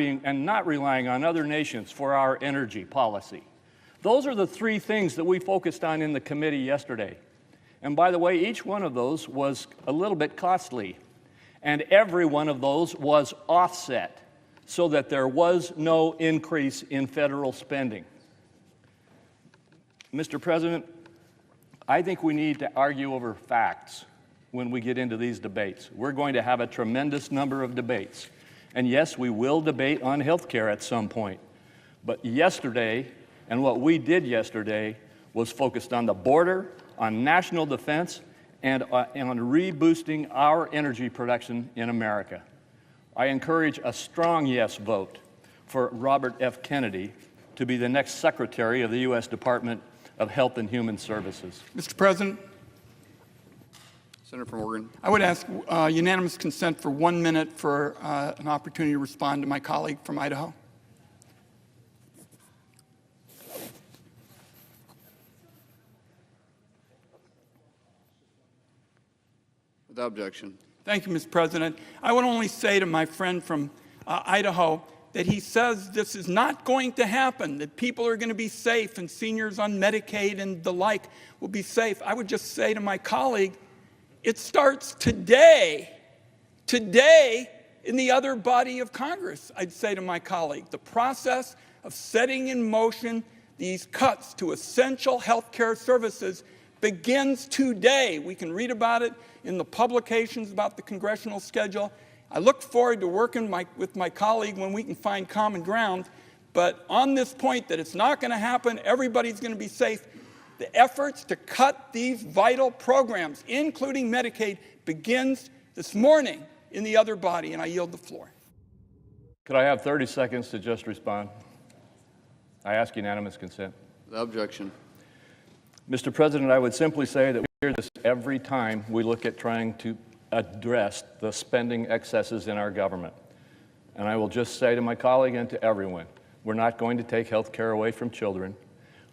relying on other nations for our energy policy. Those are the three things that we focused on in the committee yesterday. And by the way, each one of those was a little bit costly, and every one of those was offset so that there was no increase in federal spending. Mr. President, I think we need to argue over facts when we get into these debates. We're going to have a tremendous number of debates. And yes, we will debate on health care at some point. But yesterday, and what we did yesterday, was focused on the border, on national defense, and on reboosting our energy production in America. I encourage a strong yes vote for Robert F. Kennedy to be the next Secretary of the U.S. Department of Health and Human Services. Mr. President, Senator from Oregon. I would ask unanimous consent for 1 minute for an opportunity to respond to my colleague from Idaho. Without objection. Thank you, Mr. President. I would only say to my friend from Idaho that he says this is not going to happen, that people are going to be safe and seniors on Medicaid and the like will be safe. I would just say to my colleague, it starts today in the other body of Congress. I'd say to my colleague, the process of setting in motion these cuts to essential health care services begins today. We can read about it in the publications about the congressional schedule. I look forward to working with my colleague when we can find common ground. But on this point that it's not going to happen, everybody's going to be safe, the efforts to cut these vital programs, including Medicaid, begins this morning in the other body, and I yield the floor. Could I have 30 seconds to just respond? I ask unanimous consent. Without objection. Mr. President, I would simply say that we hear this every time we look at trying to address the spending excesses in our government. And I will just say to my colleague and to everyone, we're not going to take health care away from children.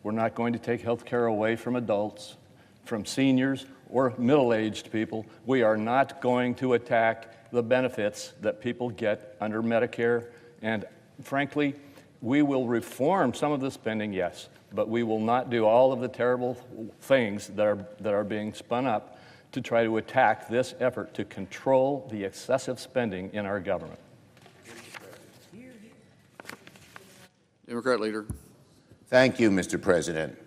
We're not going to take health care away from adults, from seniors, or middle-aged people. We are not going to attack the benefits that people get under Medicare. And frankly, we will reform some of the spending, yes, but we will not do all of the terrible things that are being spun up to try to attack this effort to control the excessive spending in our government. Democrat leader. Thank you, Mr. President.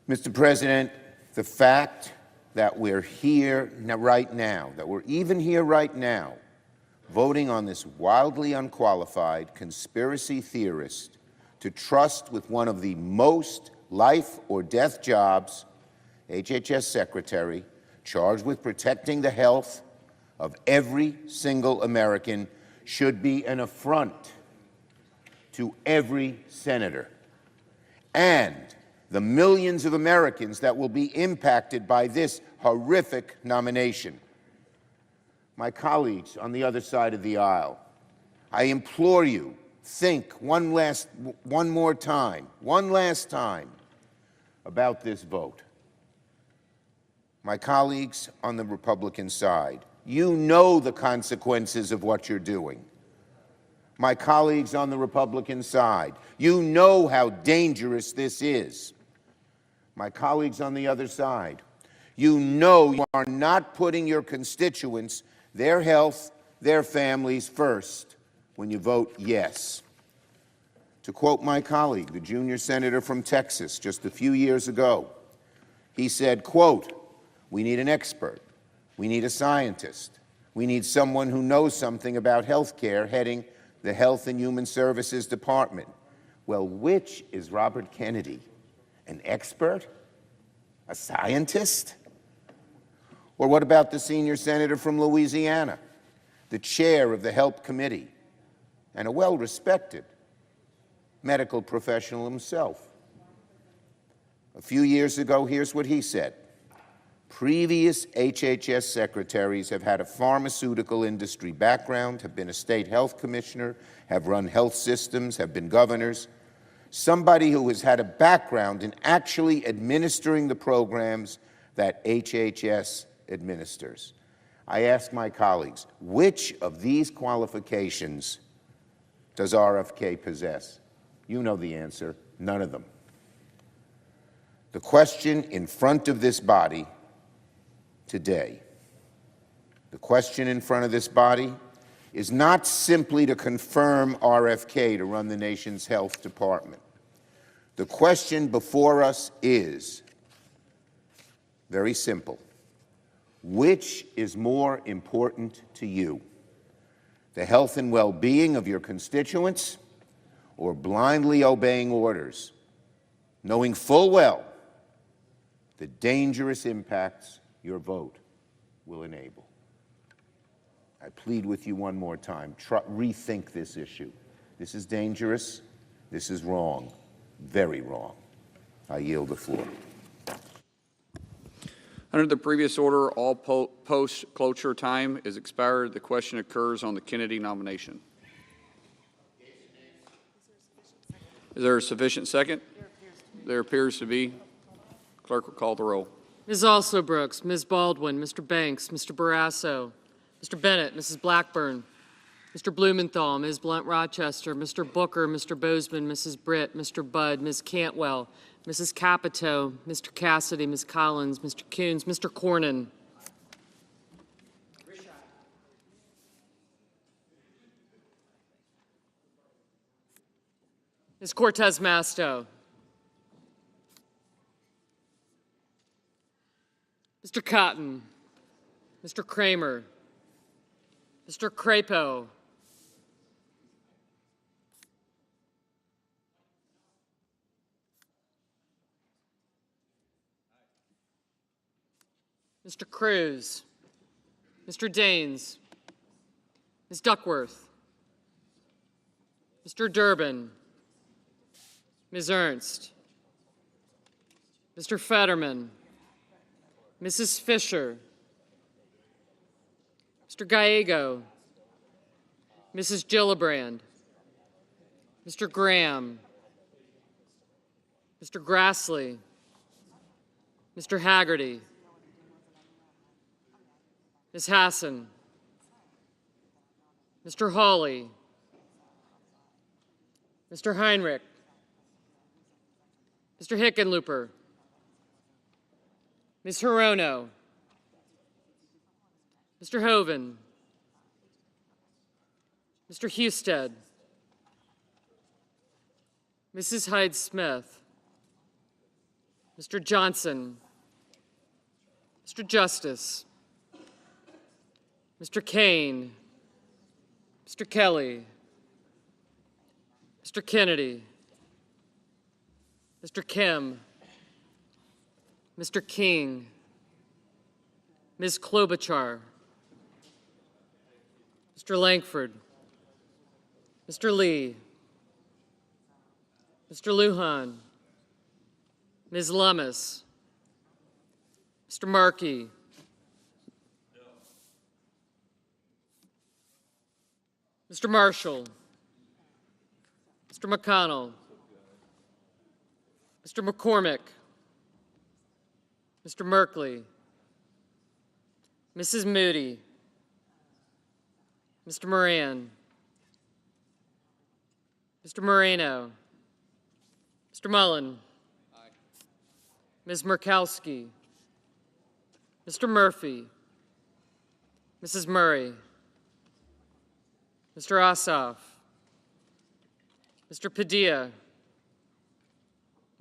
Mr. President, the fact that we're here right now, that we're even here right now, voting on this wildly unqualified conspiracy theorist to trust with one of the most life or death jobs, HHS Secretary, charged with protecting the health of every single American, should be an affront to every senator and the millions of Americans that will be impacted by this horrific nomination. My colleagues on the other side of the aisle, I implore you, think one last time about this vote. My colleagues on the Republican side, you know the consequences of what you're doing. My colleagues on the Republican side, you know how dangerous this is. My colleagues on the other side, you know you are not putting your constituents, their health, their families first when you vote yes. To quote my colleague, the junior senator from Texas, just a few years ago, he said, quote, "We need an expert. We need a scientist. We need someone who knows something about health care heading the Health and Human Services Department." Well, which is Robert Kennedy? An expert? A scientist? Or what about the senior senator from Louisiana, the chair of the Health Committee, and a well-respected medical professional himself? A few years ago, here's what he said. Previous HHS secretaries have had a pharmaceutical industry background, have been a state health commissioner, have run health systems, have been governors. Somebody who has had a background in actually administering the programs that HHS administers. I ask my colleagues, which of these qualifications does RFK possess? You know the answer, none of them. The question in front of this body today, the question in front of this body is not simply to confirm RFK to run the nation's health department. The question before us is very simple. Which is more important to you? The health and well-being of your constituents, or blindly obeying orders, knowing full well the dangerous impacts your vote will enable? I plead with you one more time, rethink this issue. This is dangerous, this is wrong, very wrong. I yield the floor. Under the previous order, all post-cloture time is expired. The question occurs on the Kennedy nomination. Is there a sufficient second? There appears to be. Clerk will call the roll. Ms. Also Brooks, Ms. Baldwin, Mr. Banks, Mr. Barrasso, Mr. Bennett, Mrs. Blackburn, Mr. Blumenthal, Ms. Blunt Rochester, Mr. Booker, Mr. Bozeman, Mrs. Britt, Mr. Budd, Ms. Cantwell, Mrs. Capito, Mr. Cassidy, Ms. Collins, Mr. Coons, Mr. Cornyn. Ms. Cortez Masto. Mr. Cotton, Mr. Kramer, Mr. Crapo, Mr. Cruz, Mr. Daines, Ms. Duckworth, Mr. Durbin, Ms. Ernst, Mr. Fetterman, Mrs. Fisher, Mr. Gallego, Mrs. Gillibrand, Mr. Graham, Mr. Grassley, Mr. Haggerty, Ms. Hassan, Mr. Hawley, Mr. Heinrich, Mr. Hickenlooper, Ms. Hirono, Mr. Hoven, Mr. Husted, Mrs. Hyde-Smith, Mr. Johnson, Mr. Justice, Mr. Kane, Mr. Kelly, Mr. Kennedy, Mr. Kim, Mr. King, Ms. Klobuchar, Mr. Langford, Mr. Lee, Mr. Lujan, Ms. Lummis, Mr. Markey, Mr. Marshall, Mr. McConnell, Mr. McCormick, Mr. Merkley, Mrs. Moody, Mr. Moran, Mr. Moreno, Mr. Mullen, Ms. Murkowski, Mr. Murphy, Mrs. Murray, Mr. Ossoff, Mr. Padilla,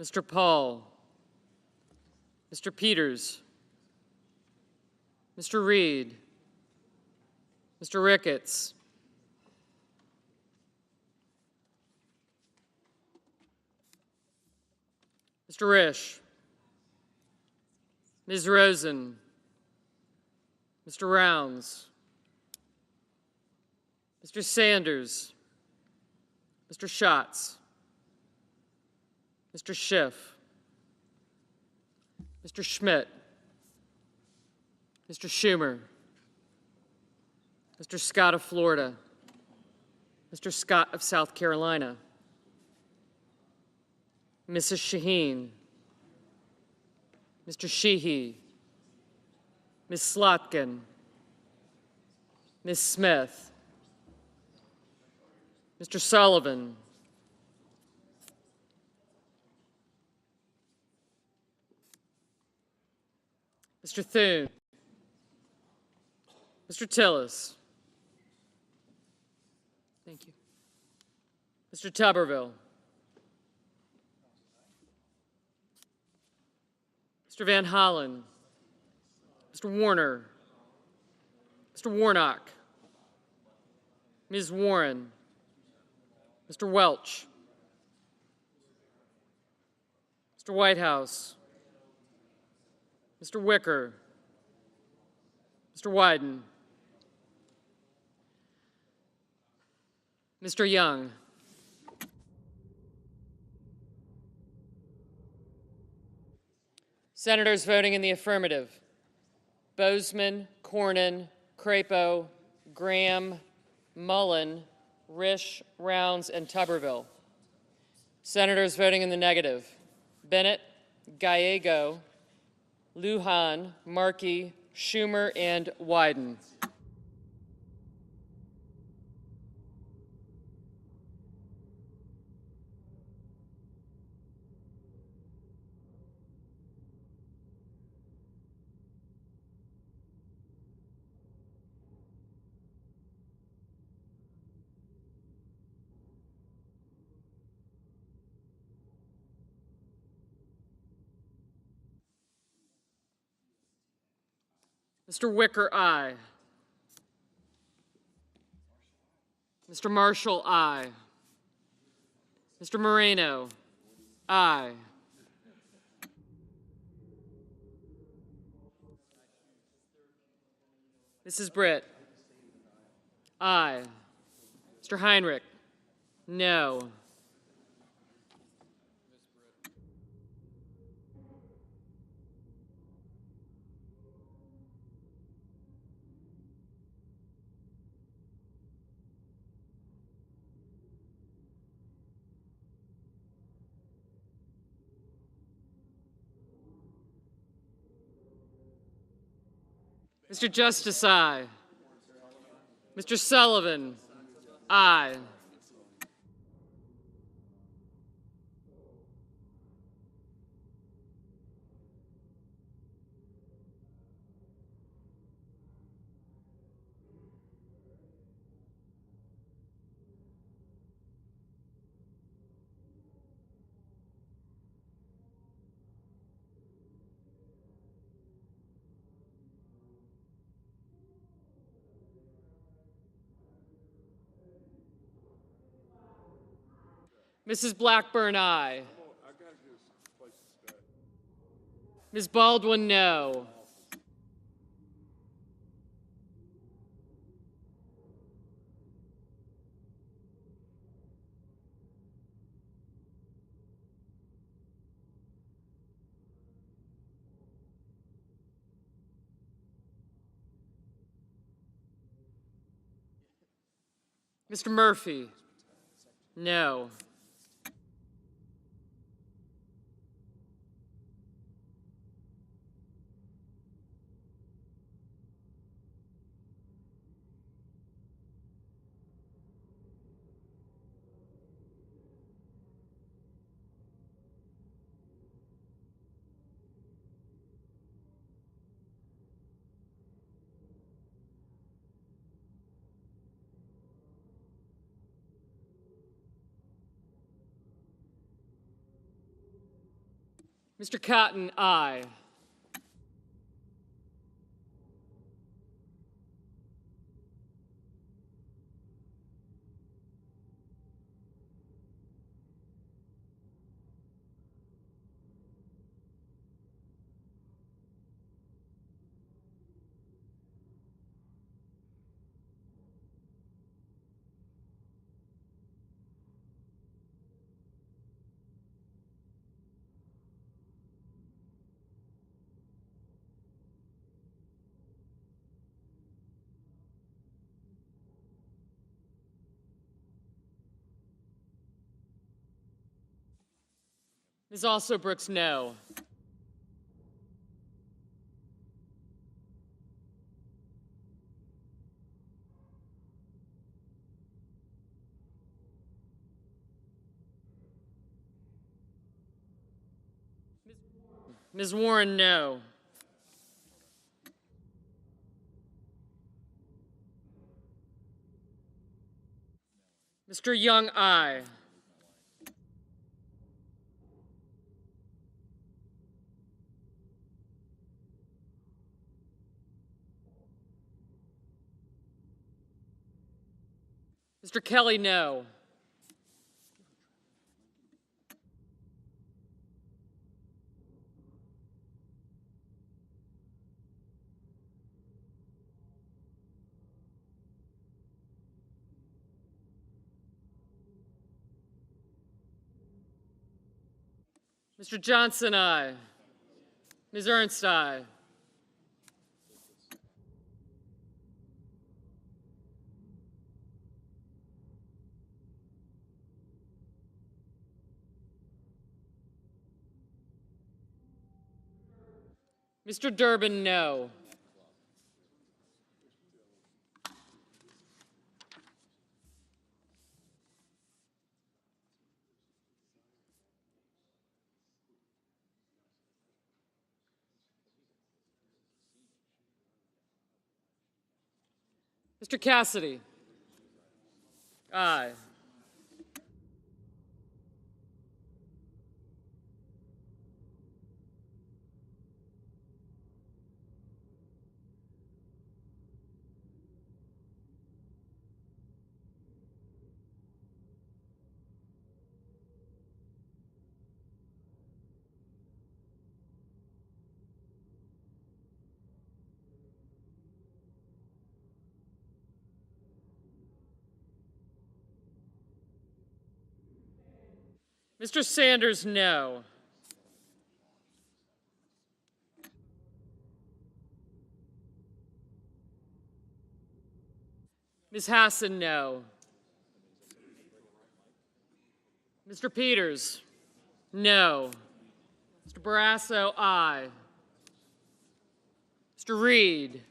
Mr. Paul, Mr. Peters, Mr. Reed, Mr. Ricketts, Mr. Risch, Ms. Rosen, Mr. Rounds, Mr. Sanders, Mr. Schatz, Mr. Schiff, Mr. Schmidt, Mr. Schumer, Mr. Scott of Florida, Mr. Scott of South Carolina, Mrs. Shaheen, Mr. Sheehy, Ms. Slotkin, Ms. Smith, Mr. Sullivan, Mr. Thune, Mr. Tillis. Thank you. Mr. Tuberville. Mr. Van Hollen. Mr. Warner. Mr. Warnock. Ms. Warren. Mr. Welch. Mr. Whitehouse. Mr. Wicker. Mr. Wyden. Mr. Young. Senators voting in the affirmative: Bozeman, Cornyn, Crapo, Graham, Mullen, Risch, Rounds, and Tuberville. Senators voting in the negative: Bennett, Gallego, Lujan, Markey, Schumer, and Wyden. Mr. Wicker, aye. Mr. Marshall, aye. Mr. Moreno, aye. Mrs. Britt, aye. Mr. Heinrich, no. Mr. Justice, aye. Mr. Sullivan, aye. Mrs. Blackburn, aye. Ms. Baldwin, no. Mr. Murphy, no. Mr. Cotton, aye. Ms. Also Brooks, no. Ms. Warren, no. Mr. Young, aye. Mr. Kelly, no. Mr. Johnson, aye. Ms. Ernst, aye. Mr. Durbin, no. Mr. Cassidy, aye. Mr. Sanders, no. Ms. Hassan, no. Mr. Peters, no. Mr. Barrasso, aye. Mr. Reed,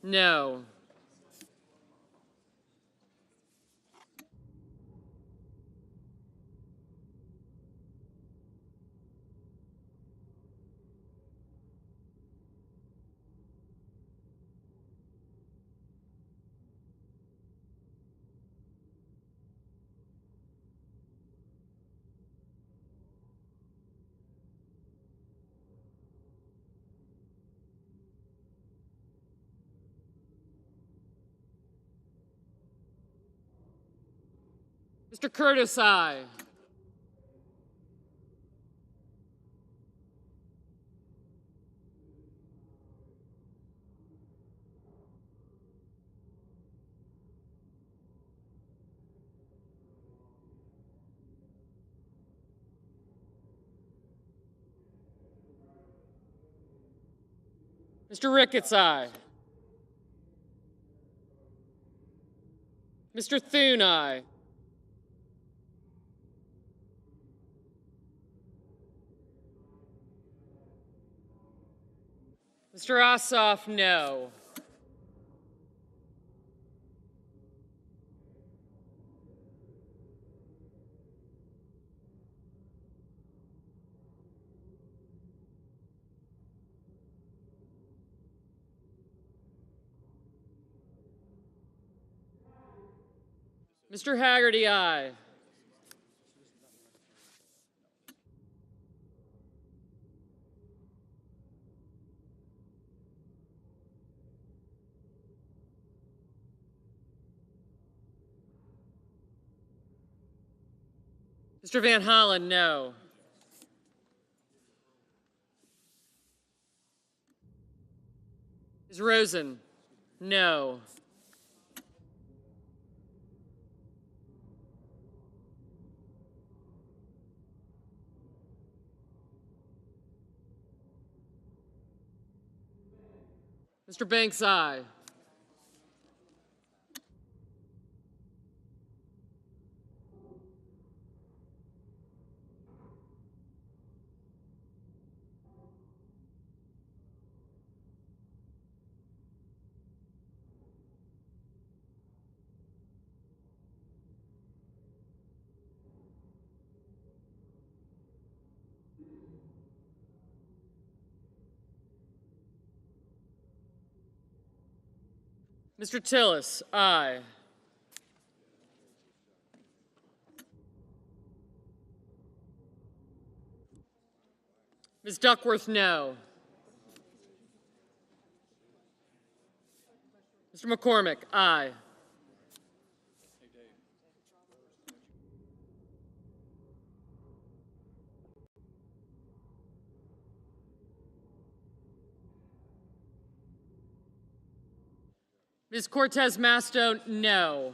no. Mr. Curtis, aye. Mr. Ricketts, aye. Mr. Thune, aye. Mr. Ossoff, no. Mr. Haggerty, aye. Mr. Van Hollen, no. Ms. Rosen, no. Mr. Banks, aye. Mr. Tillis, aye. Ms. Duckworth, no. Mr. McCormick, aye. Ms. Cortez Masto, no.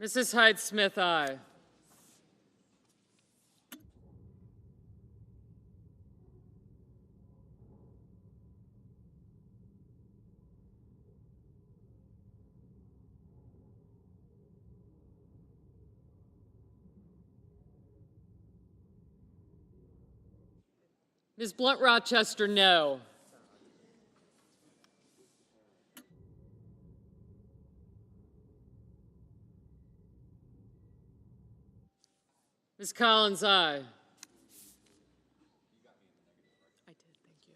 Mrs. Hyde-Smith, aye. Ms. Blunt Rochester, no. Ms. Collins, aye. I did, thank you.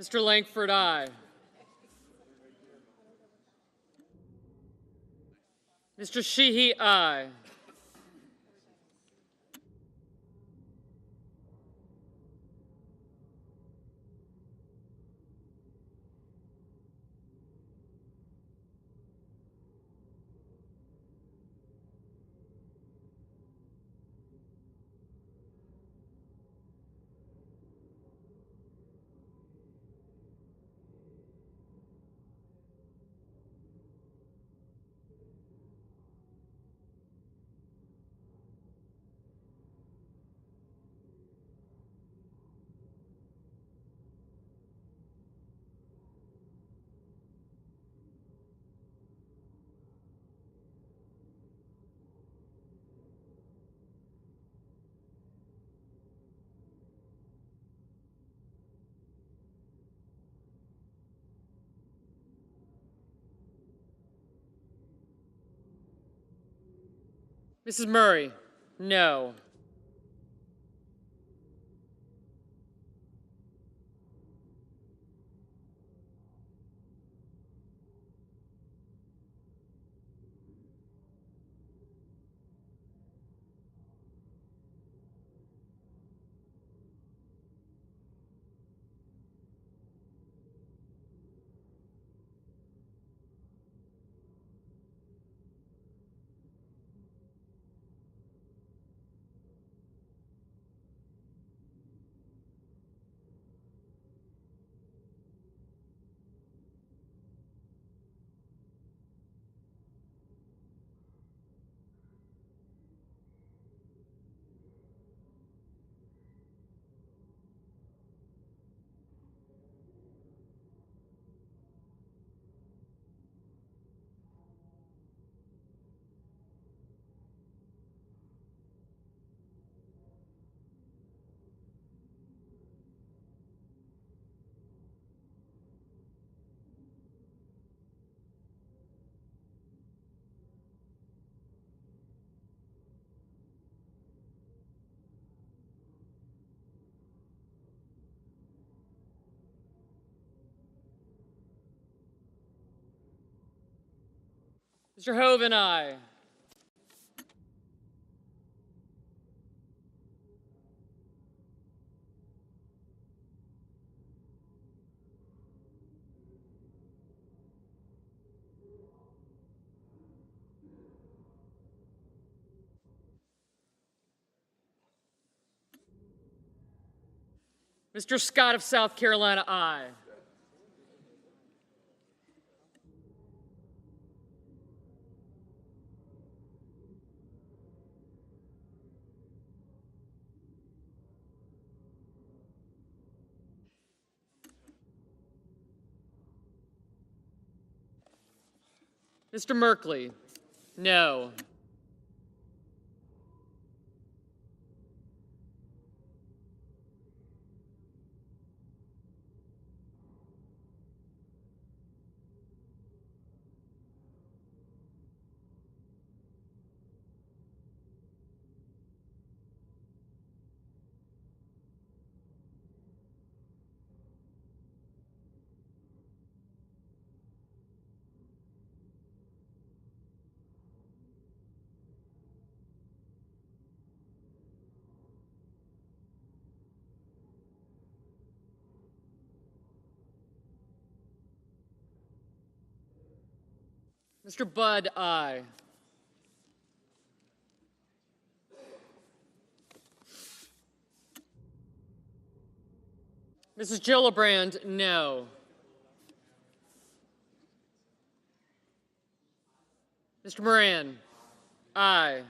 Mr. Langford, aye. Mr. Sheehy, aye. Mrs. Murray, no. Mr. Hoven, aye. Mr. Scott of South Carolina, aye. Mr. Merkley, no. Mr. Budd, aye. Mrs. Gillibrand, no. Mr. Moran, aye.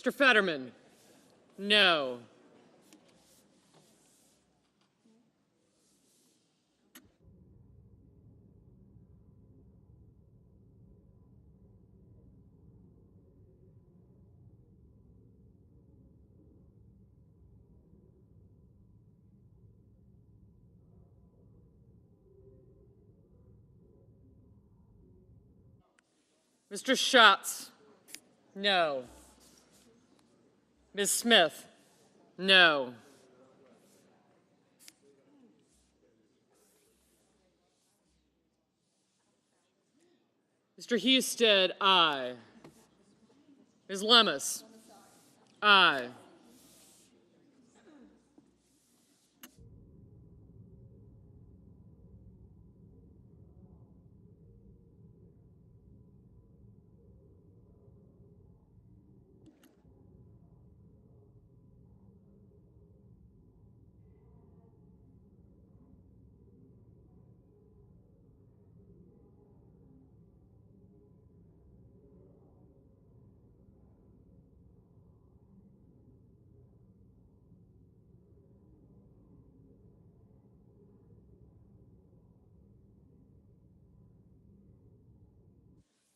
Mr. Fetterman, no. Mr. Schatz? No. Ms. Smith? No. Mr. Husted, aye. Ms. Lemus? Aye.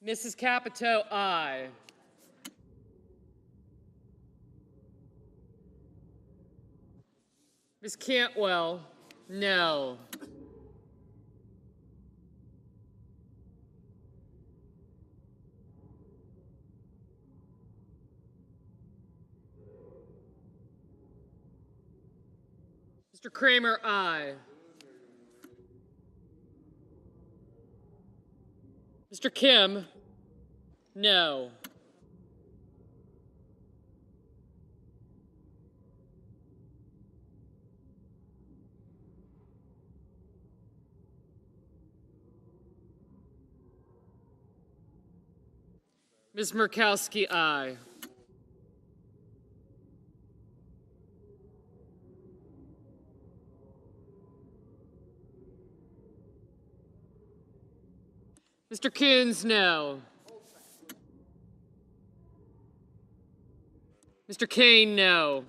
Mrs. Capito, aye. Ms. Cantwell, no. Mr. Kramer, aye. Mr. Kim, no. Ms. Murkowski, aye. Mr. Coons, no. Mr. Kane, no.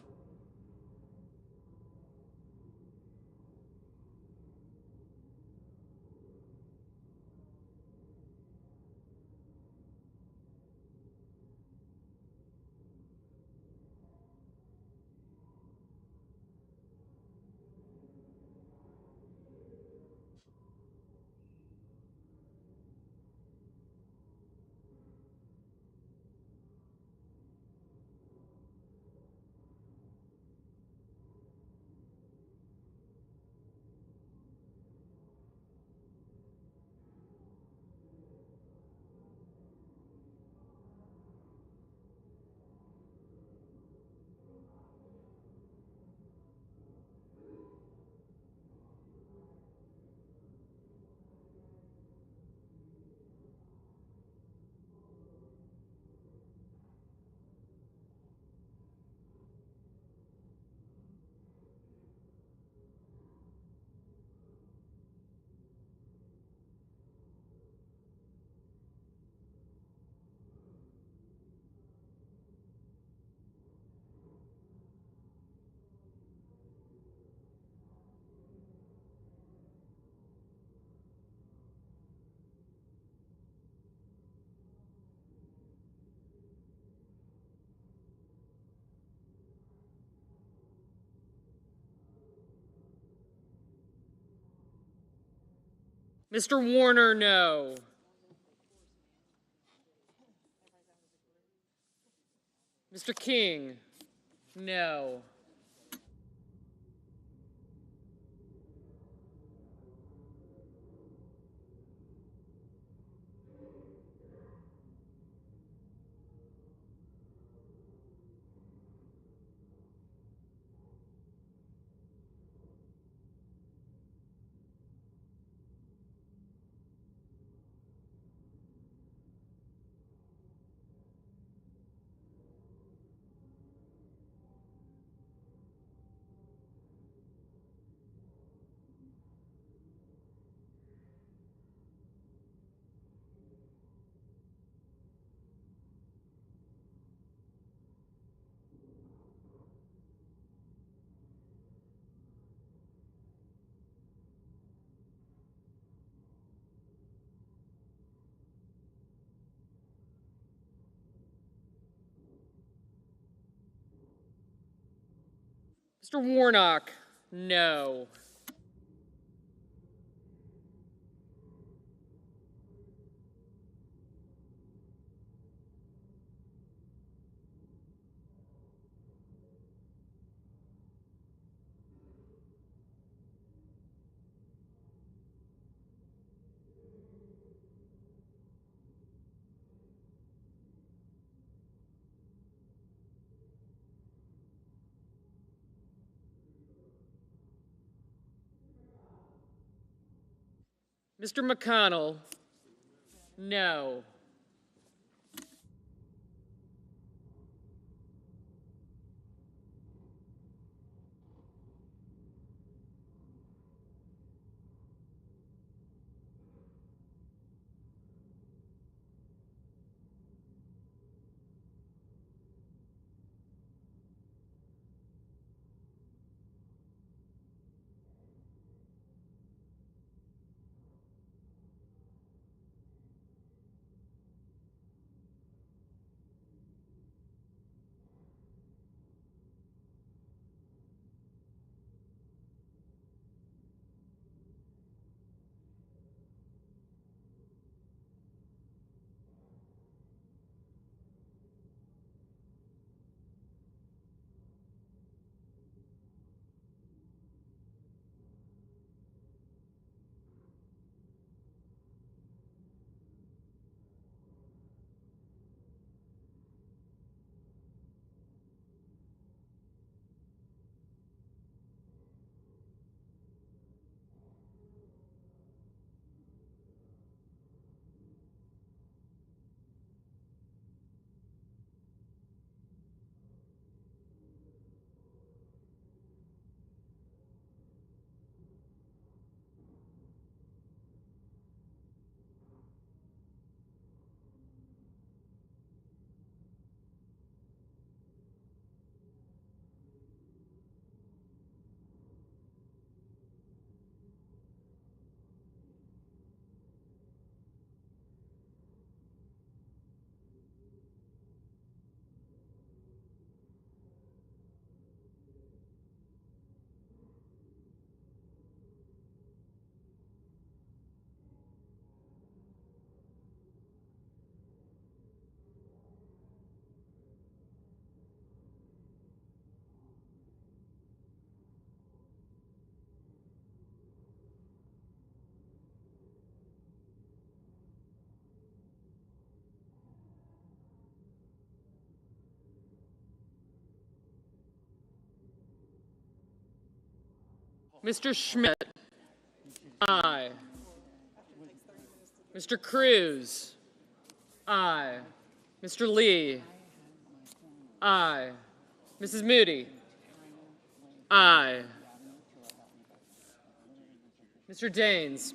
Mr. Warner, no. Mr. King, no. Mr. Warnock, no. Mr. McConnell, no. Mr. Schmidt, aye. Mr. Cruz, aye. Mr. Lee, aye. Mrs. Moody, aye. Mr. Daines,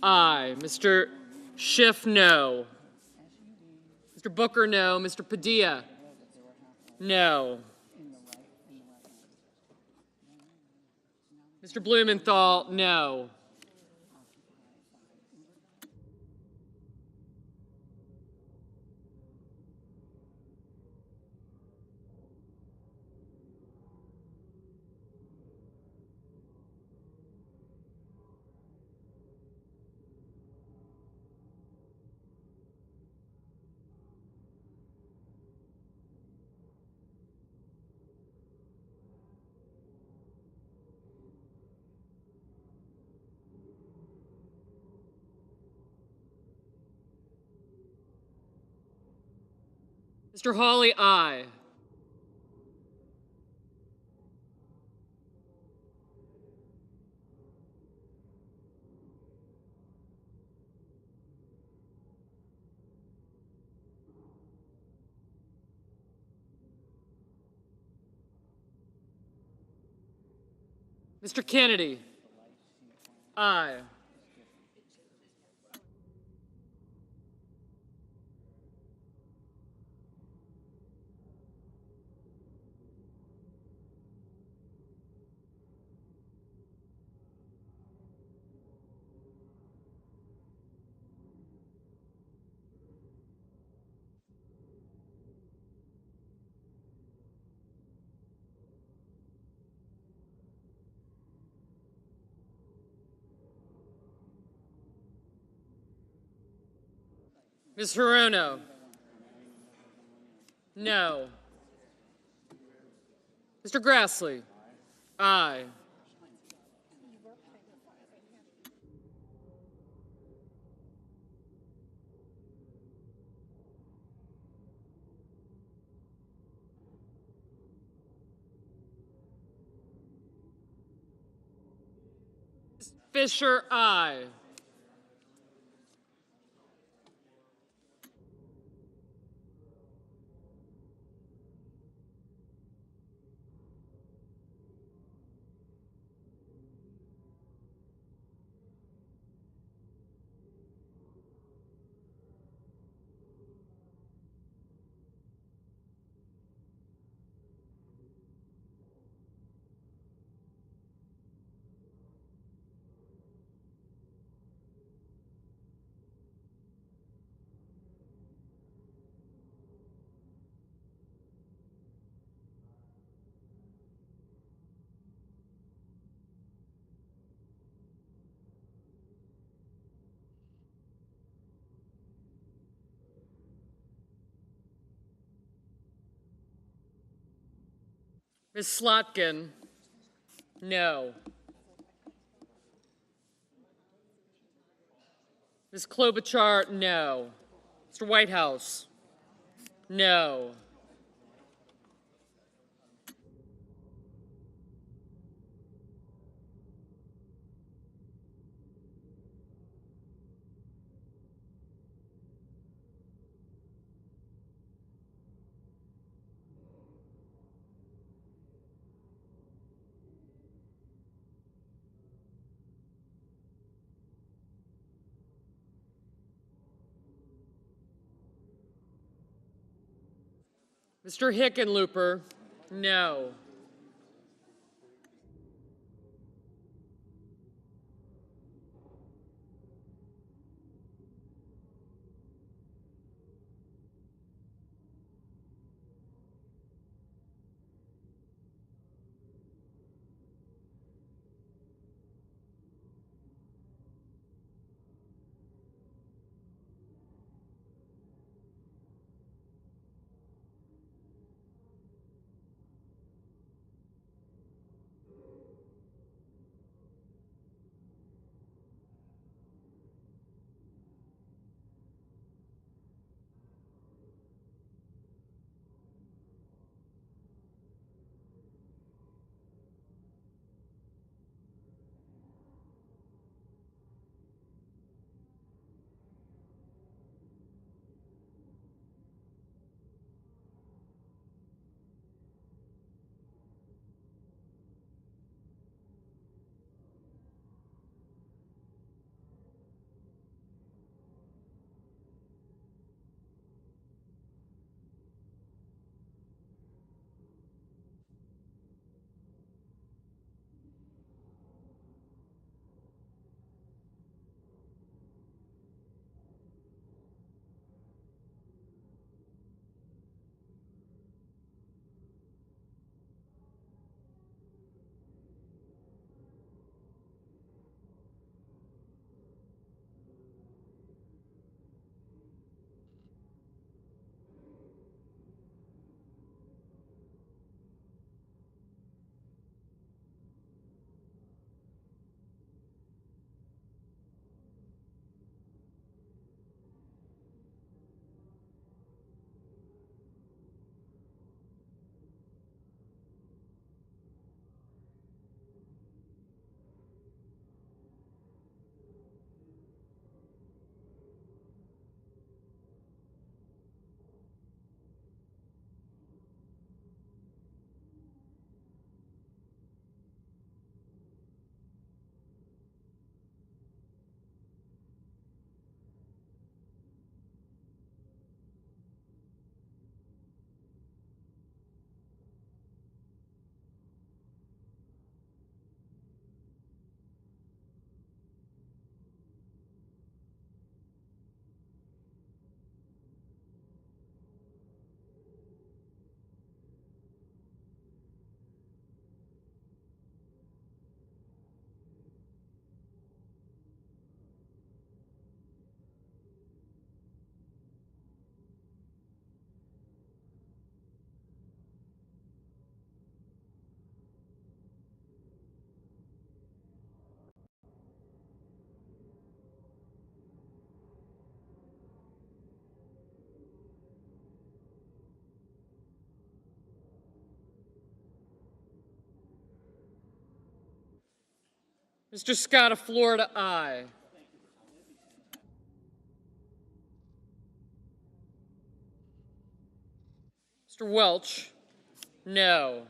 aye. Mr. Schiff, no. Mr. Booker, no. Mr. Padilla, no. Mr. Blumenthal, no. Mr. Hawley, aye. Mr. Kennedy, aye. Ms. Hirono, no. Mr. Grassley, aye. Fisher, aye. Ms. Slotkin, no. Ms. Klobuchar, no. Mr. Whitehouse, no. Mr. Hickenlooper, no. Mr. Scott of Florida, aye. Mr. Welch, no.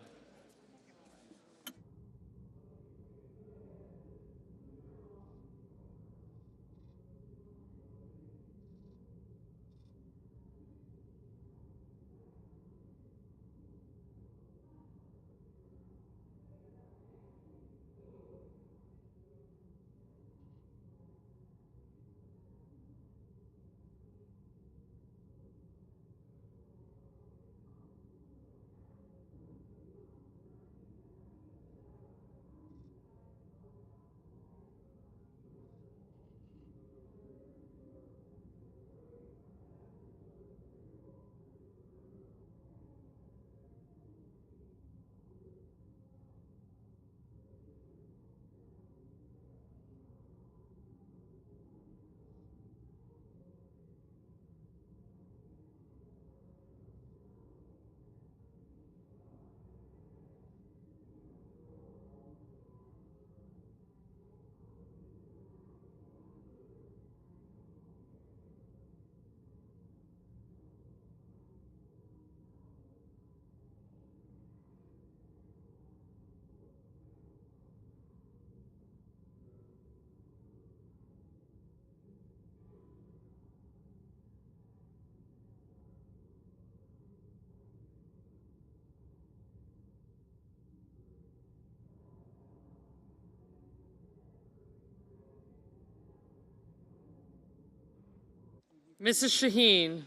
Mrs. Shaheen,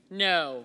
no.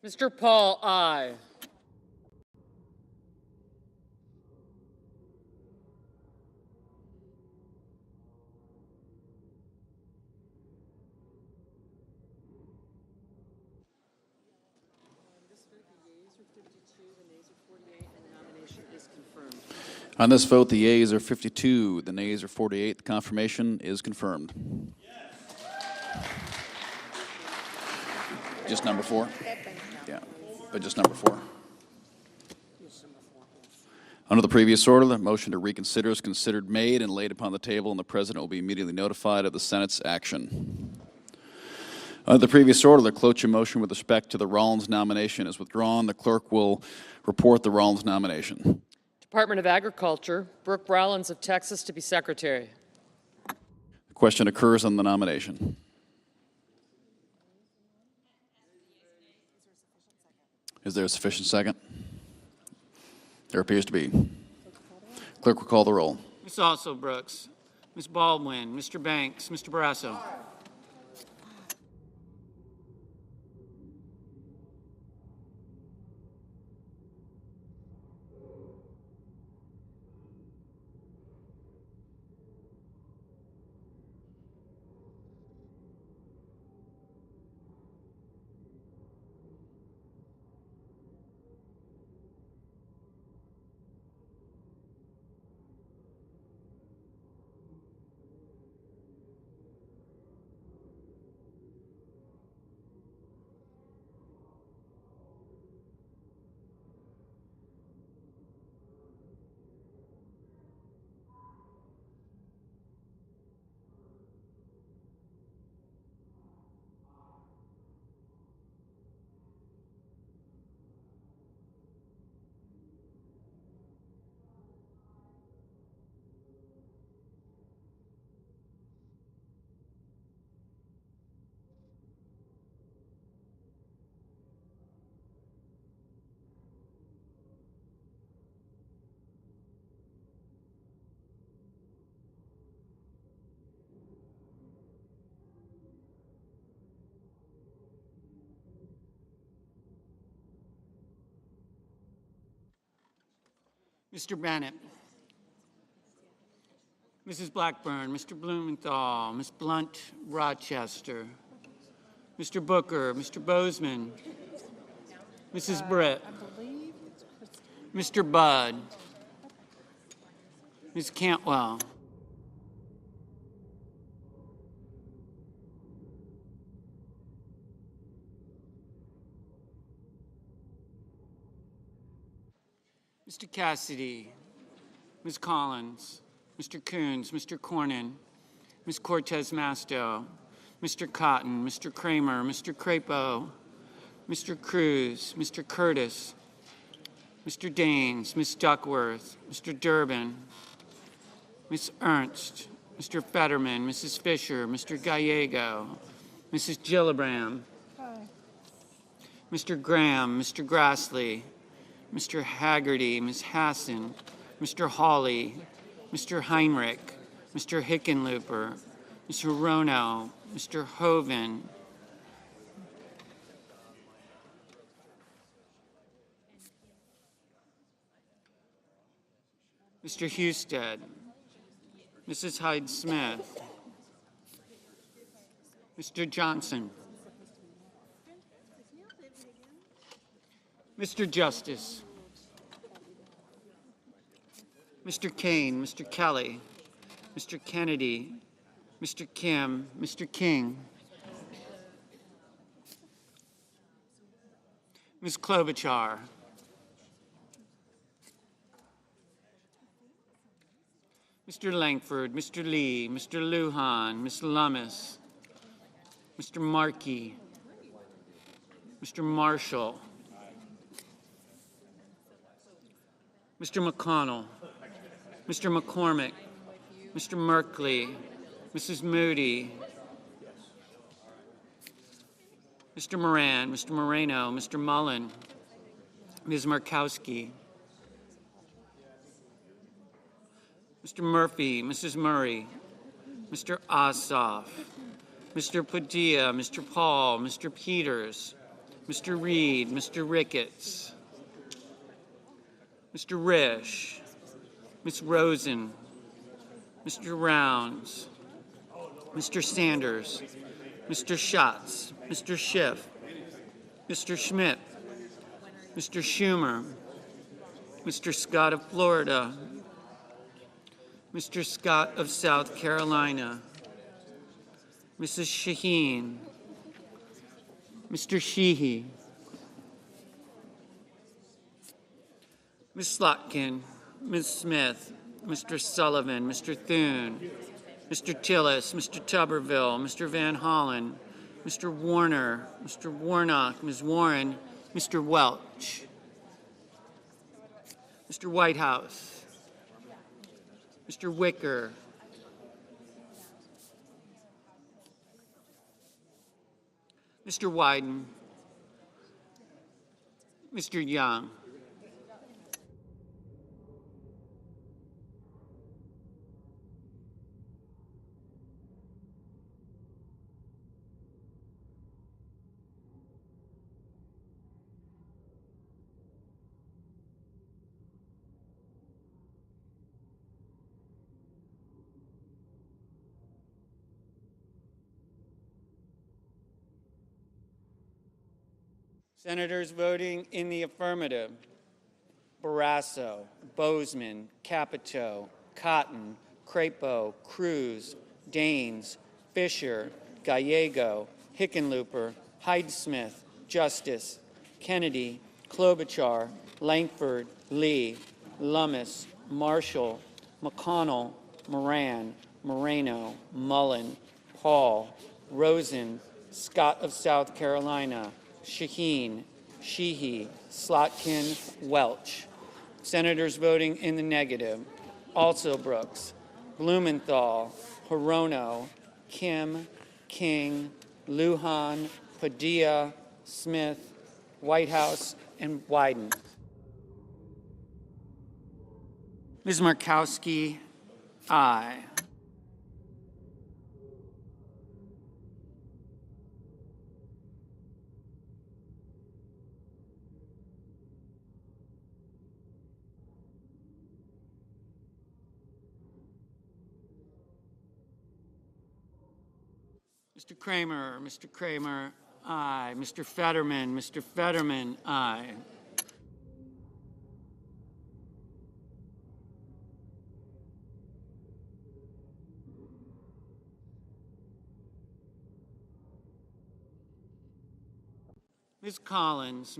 Mr. Paul, aye. On this vote, the yeas are 52, the nays are 48. The confirmation is confirmed. Just number 4? Yeah, but just number 4. Under the previous order, the motion to reconsider is considered made and laid upon the table, and the President will be immediately notified of the Senate's action. Under the previous order, the cloture motion with respect to the Rollins nomination is withdrawn. The clerk will report the Rollins nomination. Department of Agriculture, Brook Rollins of Texas to be Secretary. The question occurs on the nomination. Is there a sufficient second? There appears to be. Clerk will call the roll. Ms. Also Brooks, Ms. Baldwin, Mr. Banks, Mr. Barrasso. Mr. Bennett, Mrs. Blackburn, Mr. Blumenthal, Ms. Blunt Rochester, Mr. Booker, Mr. Bozeman, Mrs. Britt, Mr. Budd, Ms. Cantwell, Mr. Cassidy, Ms. Collins, Mr. Coons, Mr. Cornyn, Ms. Cortez Masto, Mr. Cotton, Mr. Kramer, Mr. Crapo, Mr. Cruz, Mr. Curtis, Mr. Daines, Ms. Duckworth, Mr. Durbin, Ms. Ernst, Mr. Fetterman, Mrs. Fisher, Mr. Gallego, Mrs. Gillibrand, Mr. Graham, Mr. Grassley, Mr. Haggerty, Ms. Hassan, Mr. Hawley, Mr. Heinrich, Mr. Hickenlooper, Mr. Rono, Mr. Hoven, Mr. Husted, Mrs. Hyde-Smith, Mr. Johnson, Mr. Justice, Mr. Kane, Mr. Kelly, Mr. Kennedy, Mr. Kim, Mr. King, Ms. Klobuchar, Mr. Langford, Mr. Lee, Mr. Lujan, Ms. Lummis, Mr. Markey, Mr. Marshall, Mr. McConnell, Mr. McCormick, Mr. Merkley, Mrs. Moody, Mr. Moran, Mr. Moreno, Mr. Mullen, Ms. Markowski, Mr. Murphy, Mrs. Murray, Mr. Ossoff, Mr. Padilla, Mr. Paul, Mr. Peters, Mr. Reed, Mr. Ricketts, Mr. Risch, Ms. Rosen, Mr. Rounds, Mr. Sanders, Mr. Schatz, Mr. Schiff, Mr. Schmidt, Mr. Schumer, Mr. Scott of Florida, Mr. Scott of South Carolina, Mrs. Shaheen, Mr. Sheehy, Ms. Slotkin, Ms. Smith, Mr. Sullivan, Mr. Thune, Mr. Tillis, Mr. Tuberville, Mr. Van Hollen, Mr. Warner, Mr. Warnock, Ms. Warren, Mr. Welch, Mr. Whitehouse, Mr. Wicker, Mr. Wyden, Mr. Young. Senators voting in the affirmative: Barrasso, Bozeman, Capito, Cotton, Crapo, Cruz, Daines, Fisher, Gallego, Hickenlooper, Hyde-Smith, Justice, Kennedy, Klobuchar, Langford, Lee, Lummis, Marshall, McConnell, Moran, Moreno, Mullen, Paul, Rosen, Scott of South Carolina, Shaheen, Sheehy, Slotkin, Welch. Senators voting in the negative: also Brooks, Blumenthal, Hirono, Kim, King, Lujan, Padilla, Smith, Whitehouse, and Wyden. Ms. Markowski, aye. Mr. Kramer, aye. Mr. Fetterman, aye. Ms. Collins,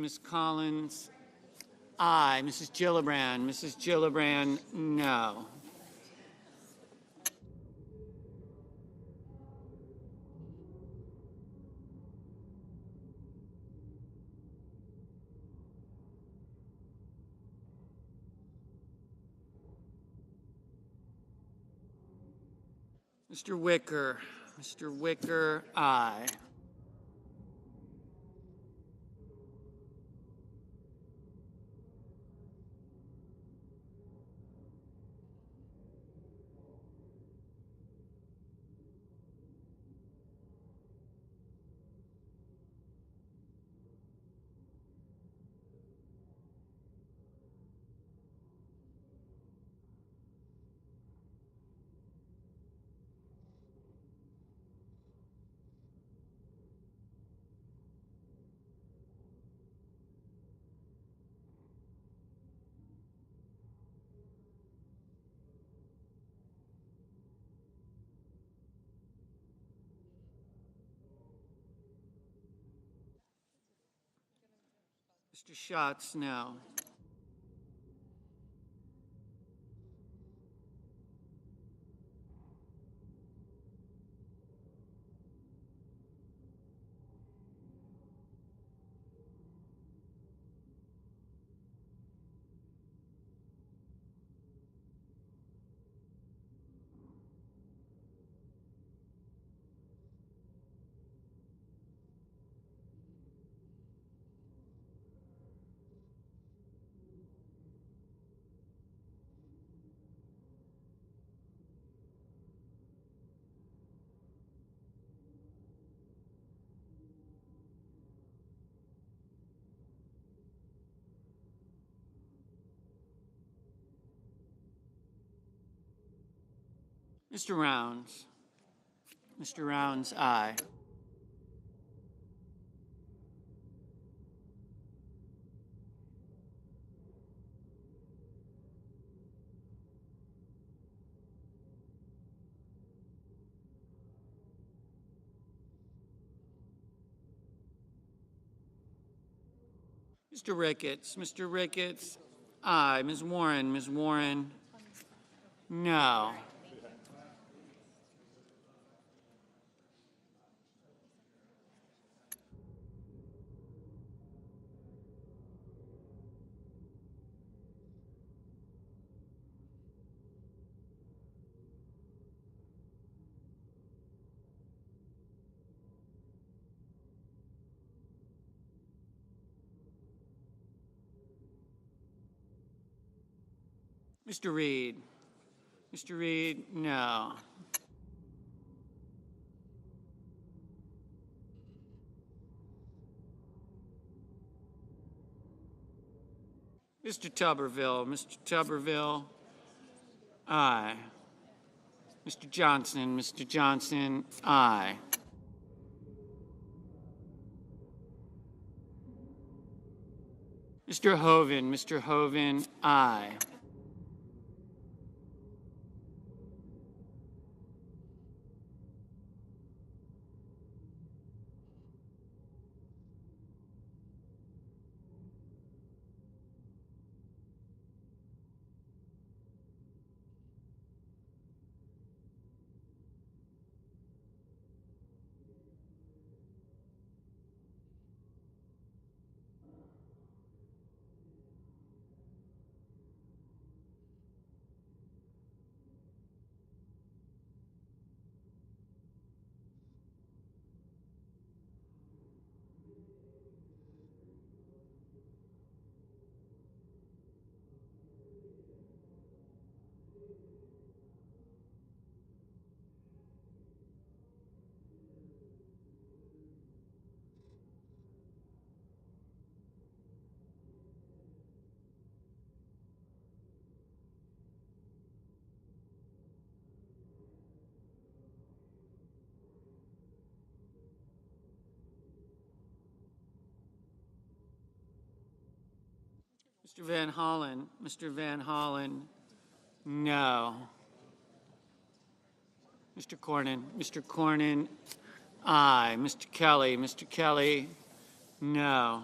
aye. Mrs. Gillibrand, no. Mr. Wicker, aye. Mr. Schatz, no. Mr. Rounds. Mr. Rounds, aye. Mr. Ricketts. Mr. Ricketts, aye. Ms. Warren. Ms. Warren, no. Mr. Reed. Mr. Reed, no. Mr. Tuberville. Mr. Tuberville, aye. Mr. Johnson. Mr. Johnson, aye. Mr. Hoven. Mr. Hoven, aye. Mr. Van Hollen. Mr. Van Hollen, no. Mr. Cornyn. Mr. Cornyn, aye. Mr. Kelly. Mr. Kelly, no.